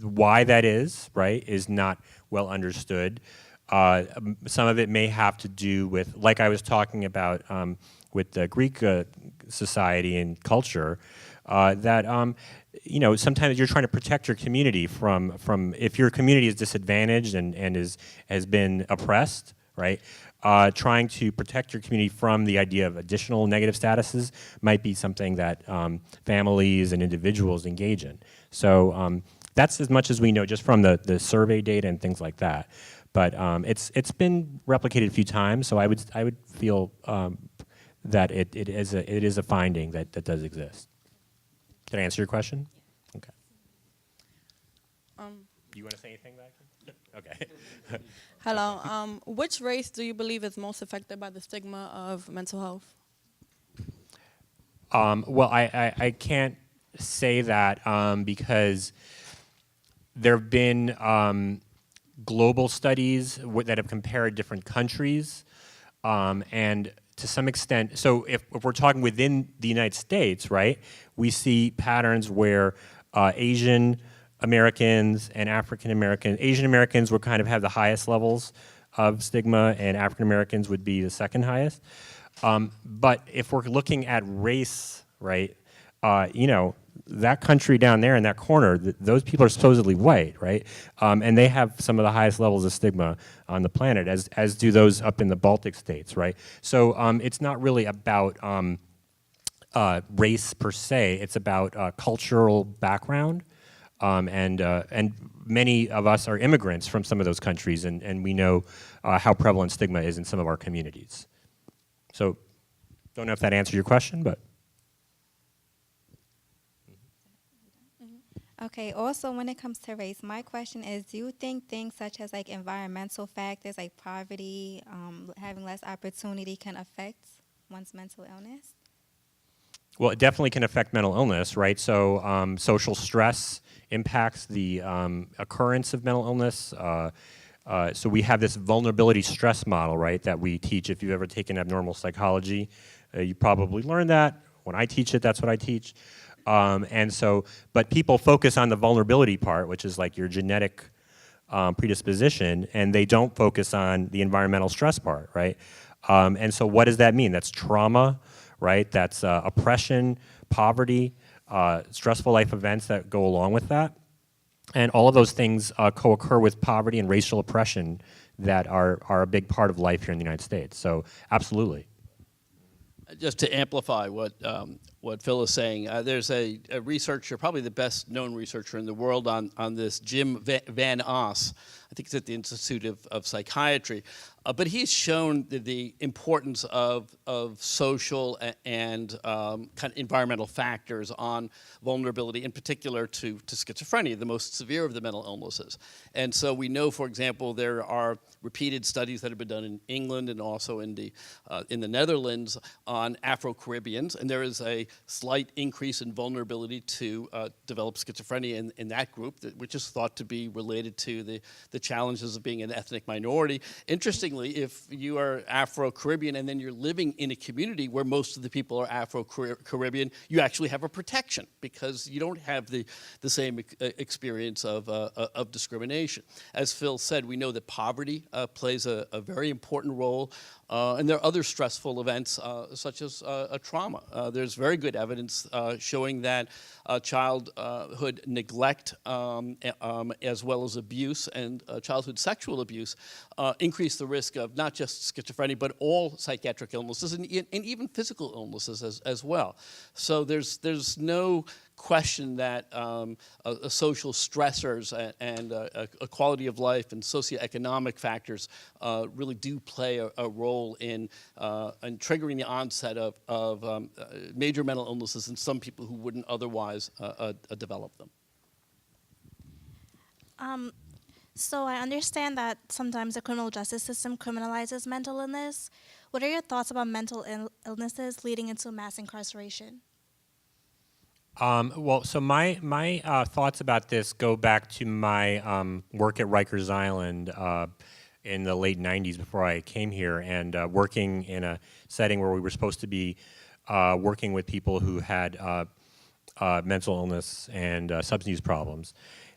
why that is, right, is not well understood. Some of it may have to do with, like I was talking about with the Greek society and culture, that sometimes you're trying to protect your community from if your community is disadvantaged and has been oppressed, right? Trying to protect your community from the idea of additional negative statuses might be something that families and individuals engage in. So that's as much as we know just from the survey data and things like that. But it's been replicated a few times, so I would feel that it is a finding that does exist. Did I answer your question? Okay. You want to say anything back? Okay. Hello. Which race do you believe is most affected by the stigma of mental health? Well, I can't say that because there have been global studies that have compared different countries, and to some extent, so if we're talking within the United States, right, we see patterns where Asian Americans and Asian Americans would kind of have the highest levels of stigma, and African Americans would be the second highest. But if we're looking at race, right, that country down there in that corner, those people are supposedly white, right? And they have some of the highest levels of stigma on the planet, as do those up in the Baltic states, right? So it's not really about race per se, it's about cultural background. And many of us are immigrants from some of those countries, and we know how prevalent stigma is in some of our communities. So, don't know if that answered your question, but. Okay, also when it comes to race, my question is, do you think things such as like environmental factors like poverty, having less opportunity can affect one's mental illness? Well, it definitely can affect mental illness, right? So social stress impacts the occurrence of mental illness. So we have this vulnerability stress model, right, that we teach. If you've ever taken abnormal psychology, you probably learned that. When I teach it, that's what I teach. But people focus on the vulnerability part, which is like your genetic predisposition, and they don't focus on the environmental stress part, right? And so what does that mean? That's trauma, right? That's oppression, poverty, stressful life events that go along with that. And all of those things co-occur with poverty and racial oppression that are a big part of life here in the United States. So absolutely. Just to amplify what Phil is saying, there's a researcher, probably the best known researcher in the world on this, Jim Van Os. I think it's at the Institute of Psychiatry. But he's shown the importance of social and kind of environmental factors on vulnerability, in particular to schizophrenia, the most severe of the mental illnesses. And so we know, for example, there are repeated studies that have been done in England and also in the Netherlands on Afro-Caribbeans, and there is a slight increase in vulnerability to develop schizophrenia in that group, which is thought to be related to the challenges of being an ethnic minority. Interestingly, if you are Afro-Caribbean and then you're living in a community where most of the people are Afro-Caribbean, you actually have a protection because you don't have the same experience of discrimination. As Phil said, we know that poverty plays a very important role, and there are other stressful events such as a trauma. There's very good evidence showing that childhood neglect as well as abuse and childhood sexual abuse increase the risk of not just schizophrenia but all psychiatric illnesses and even physical illnesses as well. So there's no question that social stressors and a quality of life and socioeconomic factors really do play a role in triggering the onset of major mental illnesses in some people who wouldn't otherwise develop them. So I understand that sometimes the criminal justice system criminalizes mental illness. What are your thoughts about mental illnesses leading into mass incarceration? Well, so my thoughts about this go back to my work at Rikers Island in the late 90s before I came here, and working in a setting where we were supposed to be working with people who had mental illness and substance use problems.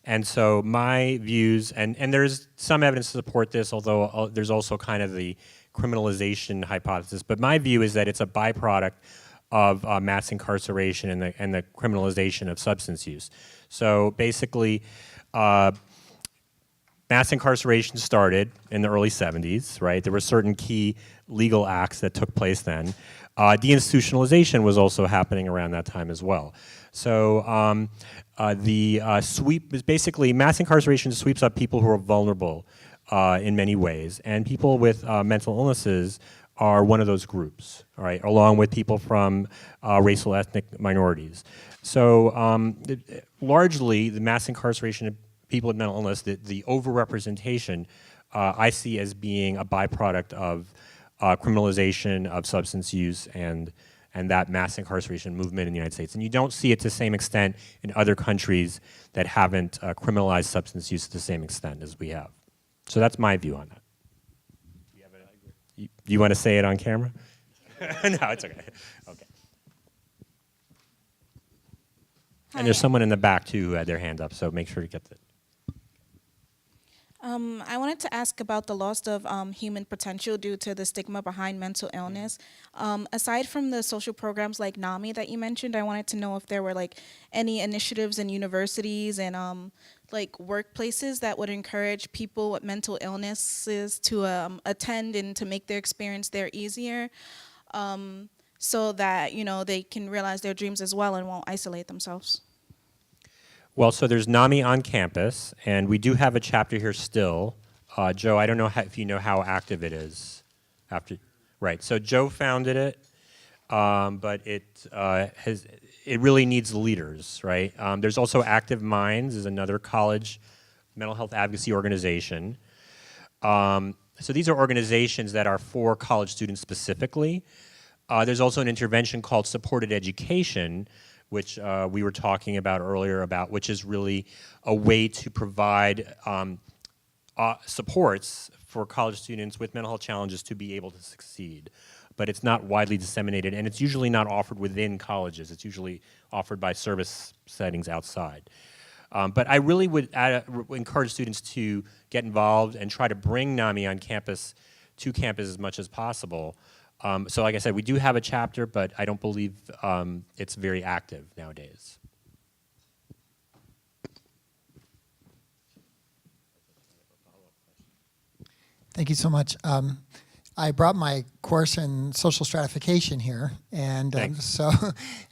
And so my views, and there's some evidence to support this, although there's also kind of the criminalization hypothesis, but my view is that it's a byproduct of mass incarceration and the criminalization of substance use. So basically, mass incarceration started in the early 70s, right? There were certain key legal acts that took place then. Deinstitutionalization was also happening around that time as well. So the sweep is basically, mass incarceration sweeps up people who are vulnerable in many ways, and people with mental illnesses are one of those groups, all right, along with people from racial ethnic minorities. So largely, the mass incarceration of people with mental illness, the overrepresentation, I see as being a byproduct of criminalization of substance use and that mass incarceration movement in the United States. And you don't see it to the same extent in other countries that haven't criminalized substance use to the same extent as we have. So that's my view on that. You want to say it on camera? No, it's okay. Okay. And there's someone in the back too who had their hand up, so make sure to get that. I wanted to ask about the loss of human potential due to the stigma behind mental illness. Aside from the social programs like NAMI that you mentioned, I wanted to know if there were like any initiatives in universities and like workplaces that would encourage people with mental illnesses to attend and to make their experience there easier, so that they can realize their dreams as well and won't isolate themselves. Well, so there's NAMI on campus, and we do have a chapter here still. Joe, I don't know if you know how active it is. Right, so Joe founded it, but it really needs leaders, right? There's also Active Minds, is another college mental health advocacy organization. So these are organizations that are for college students specifically. There's also an intervention called supported education, which we were talking about earlier about, which is really a way to provide supports for college students with mental health challenges to be able to succeed. But it's not widely disseminated, and it's usually not offered within colleges. It's usually offered by service settings outside. But I really would encourage students to get involved and try to bring NAMI on campus to campus as much as possible. So like I said, we do have a chapter, but I don't believe it's very active nowadays. Thank you so much. I brought my course in social stratification here, and so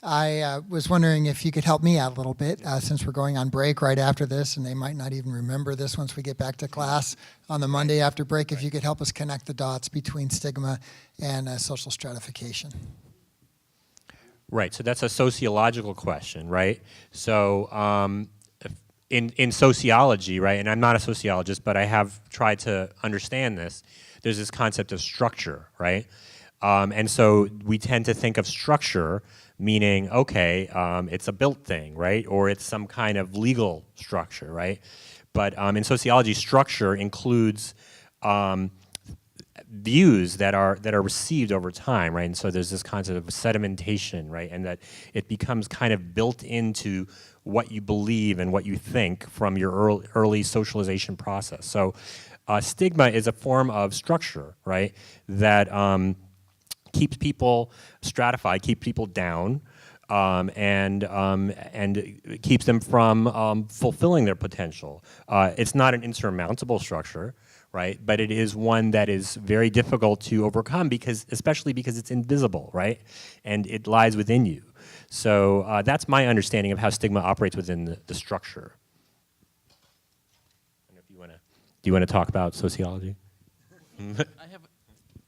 I was wondering if you could help me out a little bit, since we're going on break right after this, and they might not even remember this once we get back to class on the Monday after break, if you could help us connect the dots between stigma and social stratification. Right, so that's a sociological question, right? So in sociology, right, and I'm not a sociologist, but I have tried to understand this, there's this concept of structure, right? And so we tend to think of structure meaning, okay, it's a built thing, right? Or it's some kind of legal structure, right? But in sociology, structure includes views that are received over time, right? And so there's this concept of sedimentation, right? And that it becomes kind of built into what you believe and what you think from your early socialization process. So stigma is a form of structure, right? That keeps people stratified, keeps people down, and keeps them from fulfilling their potential. It's not an insurmountable structure, right? But it is one that is very difficult to overcome especially because it's invisible, right? And it lies within you. So that's my understanding of how stigma operates within the structure. I don't know if you want to. Do you want to talk about sociology?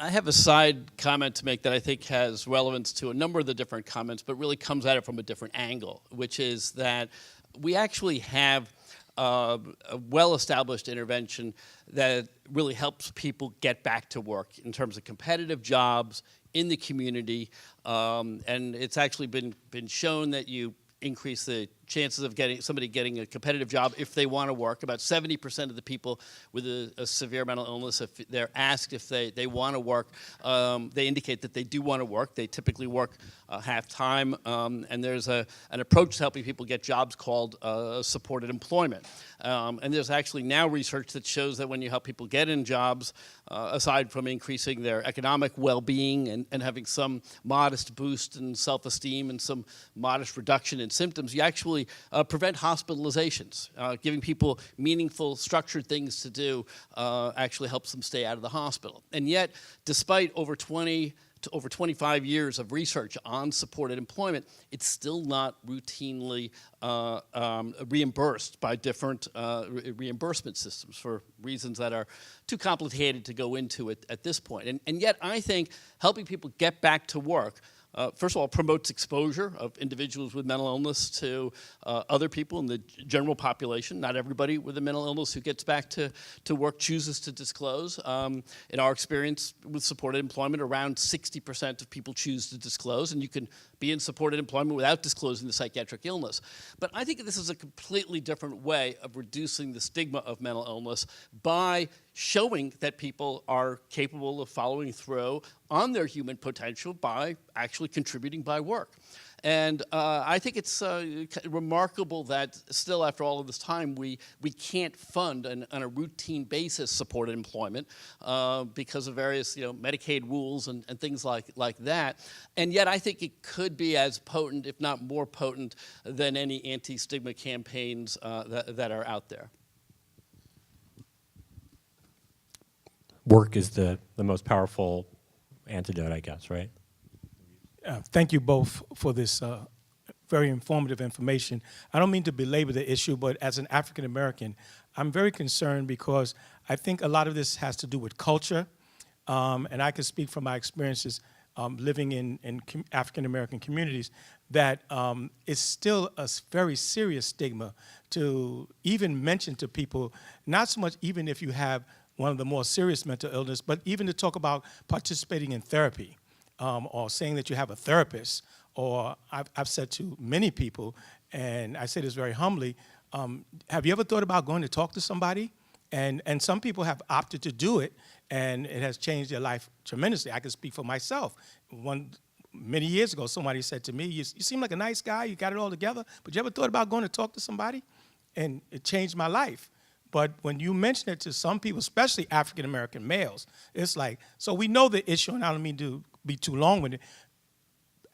I have a side comment to make that I think has relevance to a number of the different comments, but really comes at it from a different angle, which is that we actually have a well-established intervention that really helps people get back to work in terms of competitive jobs in the community, and it's actually been shown that you increase the chances of somebody getting a competitive job if they want to work. About 70% of the people with a severe mental illness, if they're asked if they want to work, they indicate that they do want to work. They typically work half-time, and there's an approach to helping people get jobs called supported employment. And there's actually now research that shows that when you help people get in jobs, aside from increasing their economic well-being and having some modest boost in self-esteem and some modest reduction in symptoms, you actually prevent hospitalizations. Giving people meaningful, structured things to do actually helps them stay out of the hospital. And yet, despite over 20 to over 25 years of research on supported employment, it's still not routinely reimbursed by different reimbursement systems for reasons that are too complicated to go into at this point. And yet, I think helping people get back to work first of all, promotes exposure of individuals with mental illness to other people in the general population. Not everybody with a mental illness who gets back to work chooses to disclose. In our experience with supported employment, around 60% of people choose to disclose, and you can be in supported employment without disclosing the psychiatric illness. But I think this is a completely different way of reducing the stigma of mental illness by showing that people are capable of following through on their human potential by actually contributing by work. And I think it's remarkable that still after all of this time we can't fund on a routine basis supported employment because of various Medicaid rules and things like that. And yet I think it could be as potent, if not more potent, than any anti-stigma campaigns that are out there. Work is the most powerful antidote, I guess, right? Thank you both for this very informative information. I don't mean to belabor the issue, but as an African American, I'm very concerned because I think a lot of this has to do with culture, and I can speak from my experiences living in African American communities that it's still a very serious stigma to even mention to people, not so much even if you have one of the more serious mental illness, but even to talk about participating in therapy. Or saying that you have a therapist, or I've said to many people, and I say this very humbly, have you ever thought about going to talk to somebody? And some people have opted to do it, and it has changed their life tremendously. I can speak for myself. Many years ago, somebody said to me, you seem like a nice guy, you got it all together, but you ever thought about going to talk to somebody? And it changed my life. But when you mention it to some people, especially African-American males, it's like, so we know the issue, and I don't mean to be too long with it.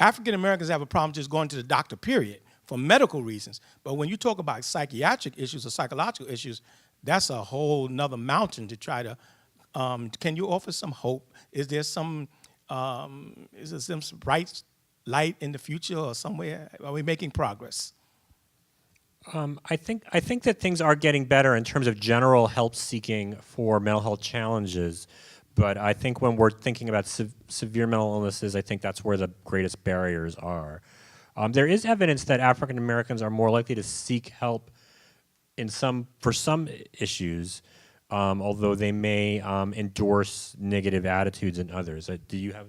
African-Americans have a problem just going to the doctor, period, for medical reasons. But when you talk about psychiatric issues or psychological issues, that's a whole nother mountain to try to, can you offer some hope? Is there some bright light in the future or somewhere? Are we making progress? I think that things are getting better in terms of general help seeking for mental health challenges, but I think when we're thinking about severe mental illnesses, I think that's where the greatest barriers are. There is evidence that African Americans are more likely to seek help for some issues, although they may endorse negative attitudes in others. Do you have?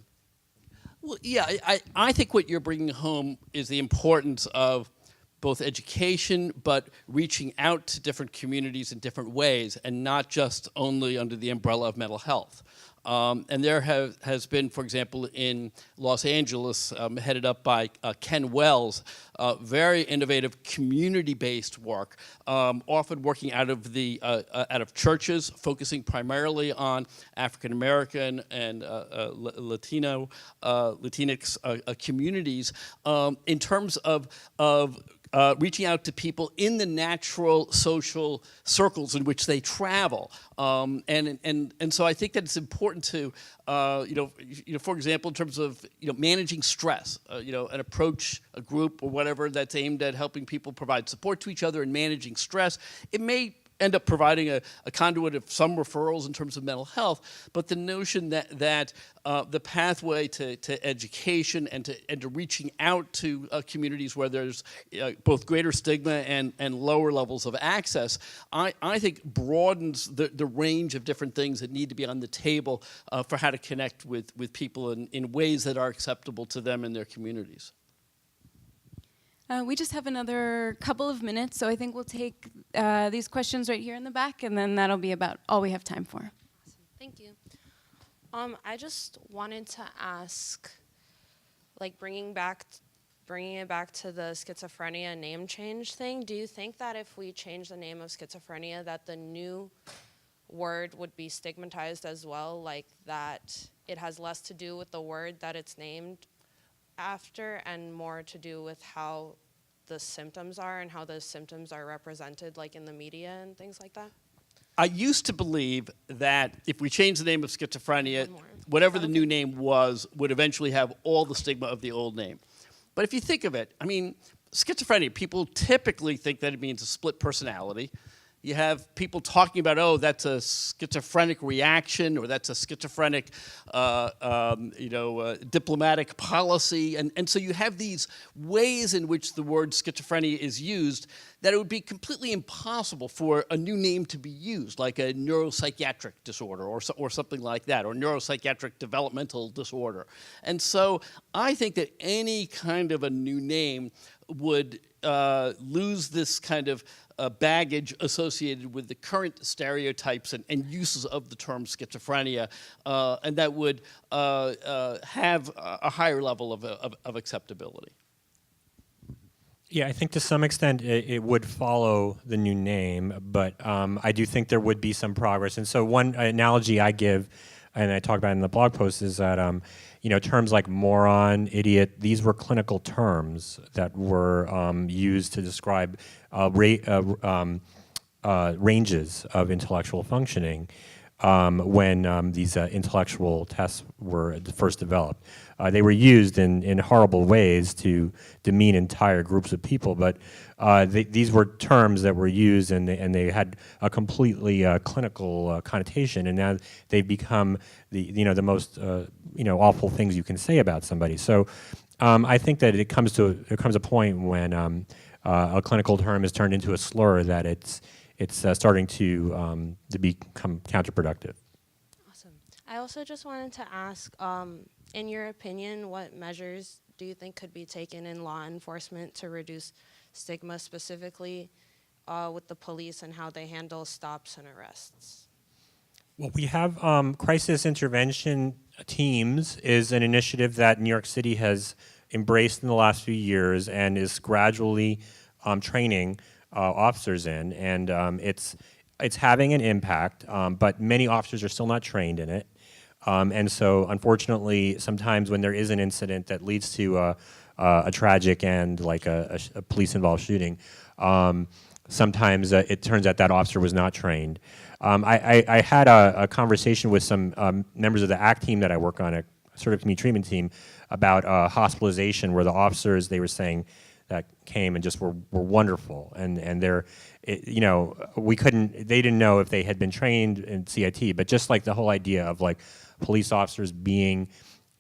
Well, yeah, I think what you're bringing home is the importance of both education, but reaching out to different communities in different ways, and not just only under the umbrella of mental health. And there has been, for example, in Los Angeles, headed up by Ken Wells, very innovative community-based work, often working out of churches, focusing primarily on African American and Latinx communities, in terms of reaching out to people in the natural social circles in which they travel, and so I think that it's important to, for example, in terms of managing stress, an approach, a group or whatever that's aimed at helping people provide support to each other and managing stress. It may end up providing a conduit of some referrals in terms of mental health, but the notion that the pathway to education and to reaching out to communities where there's both greater stigma and lower levels of access, I think broadens the range of different things that need to be on the table for how to connect with people in ways that are acceptable to them and their communities. We just have another couple of minutes, so I think we'll take these questions right here in the back, and then that'll be about all we have time for. Awesome. Thank you. I just wanted to ask, like bringing it back to the schizophrenia name change thing, do you think that if we change the name of schizophrenia that the new word would be stigmatized as well, like that it has less to do with the word that it's named after and more to do with how the symptoms are and how those symptoms are represented, like in the media and things like that? I used to believe that if we change the name of schizophrenia, whatever the new name would eventually have all the stigma of the old name. But if you think of it, I mean, schizophrenia, people typically think that it means a split personality. You have people talking about, oh, that's a schizophrenic reaction, or that's a schizophrenic, diplomatic policy. And so you have these ways in which the word schizophrenia is used that it would be completely impossible for a new name to be used, like a neuropsychiatric disorder or something like that, or neuropsychiatric developmental disorder. And so I think that any kind of a new name would lose this kind of baggage associated with the current stereotypes and uses of the term schizophrenia, and that would have a higher level of acceptability. Yeah, I think to some extent it would follow the new name, but I do think there would be some progress. And so one analogy I give, and I talk about in the blog post, is that terms like moron, idiot, these were clinical terms that were used to describe ranges of intellectual functioning when these intellectual tests were first developed. They were used in horrible ways to demean entire groups of people, but these were terms that were used, and they had a completely clinical connotation, and now they've become the most awful things you can say about somebody. So I think that there comes a point when a clinical term is turned into a slur that it's starting to become counterproductive. Awesome. I also just wanted to ask, in your opinion, what measures do you think could be taken in law enforcement to reduce stigma, specifically with the police and how they handle stops and arrests? Well, we have crisis intervention teams is an initiative that New York City has embraced in the last few years and is gradually training officers in, and it's having an impact, but many officers are still not trained in it. And so, unfortunately, sometimes when there is an incident that leads to a tragic end, like a police-involved shooting, sometimes it turns out that officer was not trained. I had a conversation with some members of the ACT team that I work on, a sort of community treatment team, about hospitalization, where the officers, they were saying, that came and just were wonderful, and they're, they didn't know if they had been trained in CIT, but just like the whole idea of like police officers being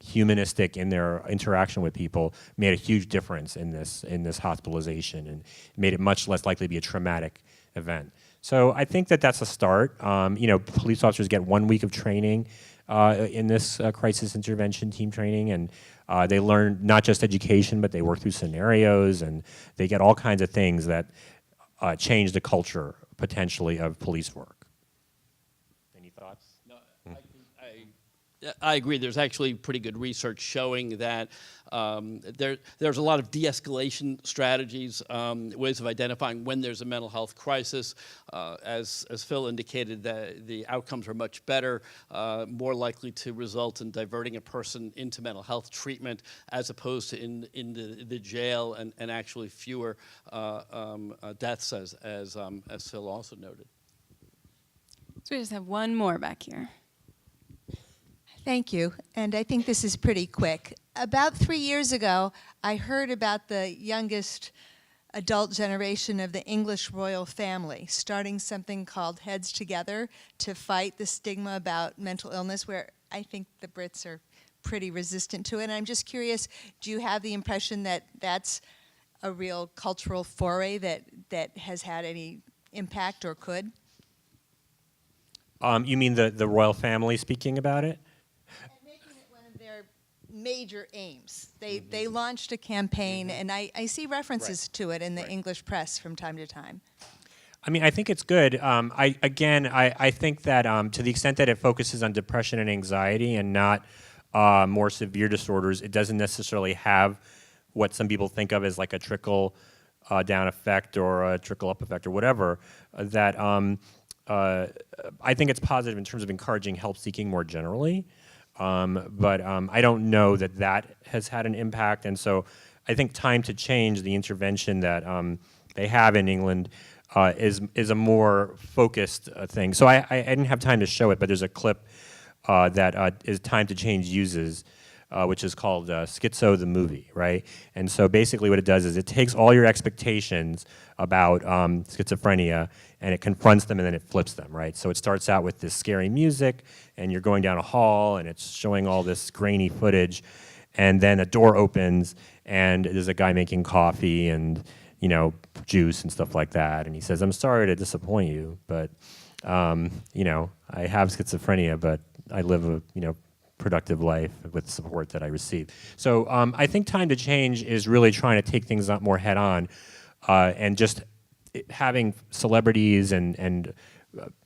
humanistic in their interaction with people made a huge difference in this hospitalization, and made it much less likely to be a traumatic event. So I think that that's a start. Police officers get 1 week of training in this crisis intervention team training, and they learn not just education, but they work through scenarios, and they get all kinds of things that change the culture, potentially, of police work. Any thoughts? No, I agree. There's actually pretty good research showing that there's a lot of de-escalation strategies, ways of identifying when there's a mental health crisis. As Phil indicated, that the outcomes are much better, more likely to result in diverting a person into mental health treatment as opposed to in the jail, and actually fewer deaths, as Phil also noted. So we just have one more back here. Thank you, and I think this is pretty quick. About 3 years ago, I heard about the youngest adult generation of the English royal family starting something called Heads Together to fight the stigma about mental illness, where I think the Brits are pretty resistant to it. And I'm just curious, do you have the impression that that's a real cultural foray that has had any impact or could? You mean the royal family speaking about it? Major aims. They launched a campaign, and I see references to it in the English press from time to time. I mean, I think it's good. I think that to the extent that it focuses on depression and anxiety and not more severe disorders, it doesn't necessarily have what some people think of as like a trickle down effect or a trickle up effect or whatever. That I think it's positive in terms of encouraging help seeking more generally. But I don't know that has had an impact, and so I think Time to Change, the intervention that they have in England, is a more focused thing. So I didn't have time to show it, but there's a clip that is Time to Change uses, which is called Schizo the Movie, right? And so basically what it does is it takes all your expectations about schizophrenia and it confronts them and then it flips them, right? So it starts out with this scary music and you're going down a hall and it's showing all this grainy footage, and then a door opens and there's a guy making coffee and juice and stuff like that, and he says, "I'm sorry to disappoint you, but I have schizophrenia, but I live a productive life with the support that I receive." So I think Time to Change is really trying to take things up more head on, and just having celebrities and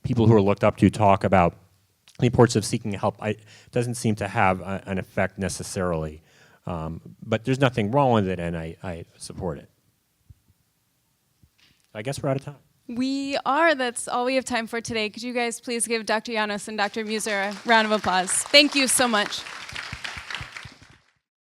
people who are looked up to talk about the importance of seeking help doesn't seem to have an effect necessarily. But there's nothing wrong with it, and I support it. I guess we're out of time. We are. That's all we have time for today. Could you guys please give Dr. Yanos and Dr. Mueser a round of applause? Thank you so much.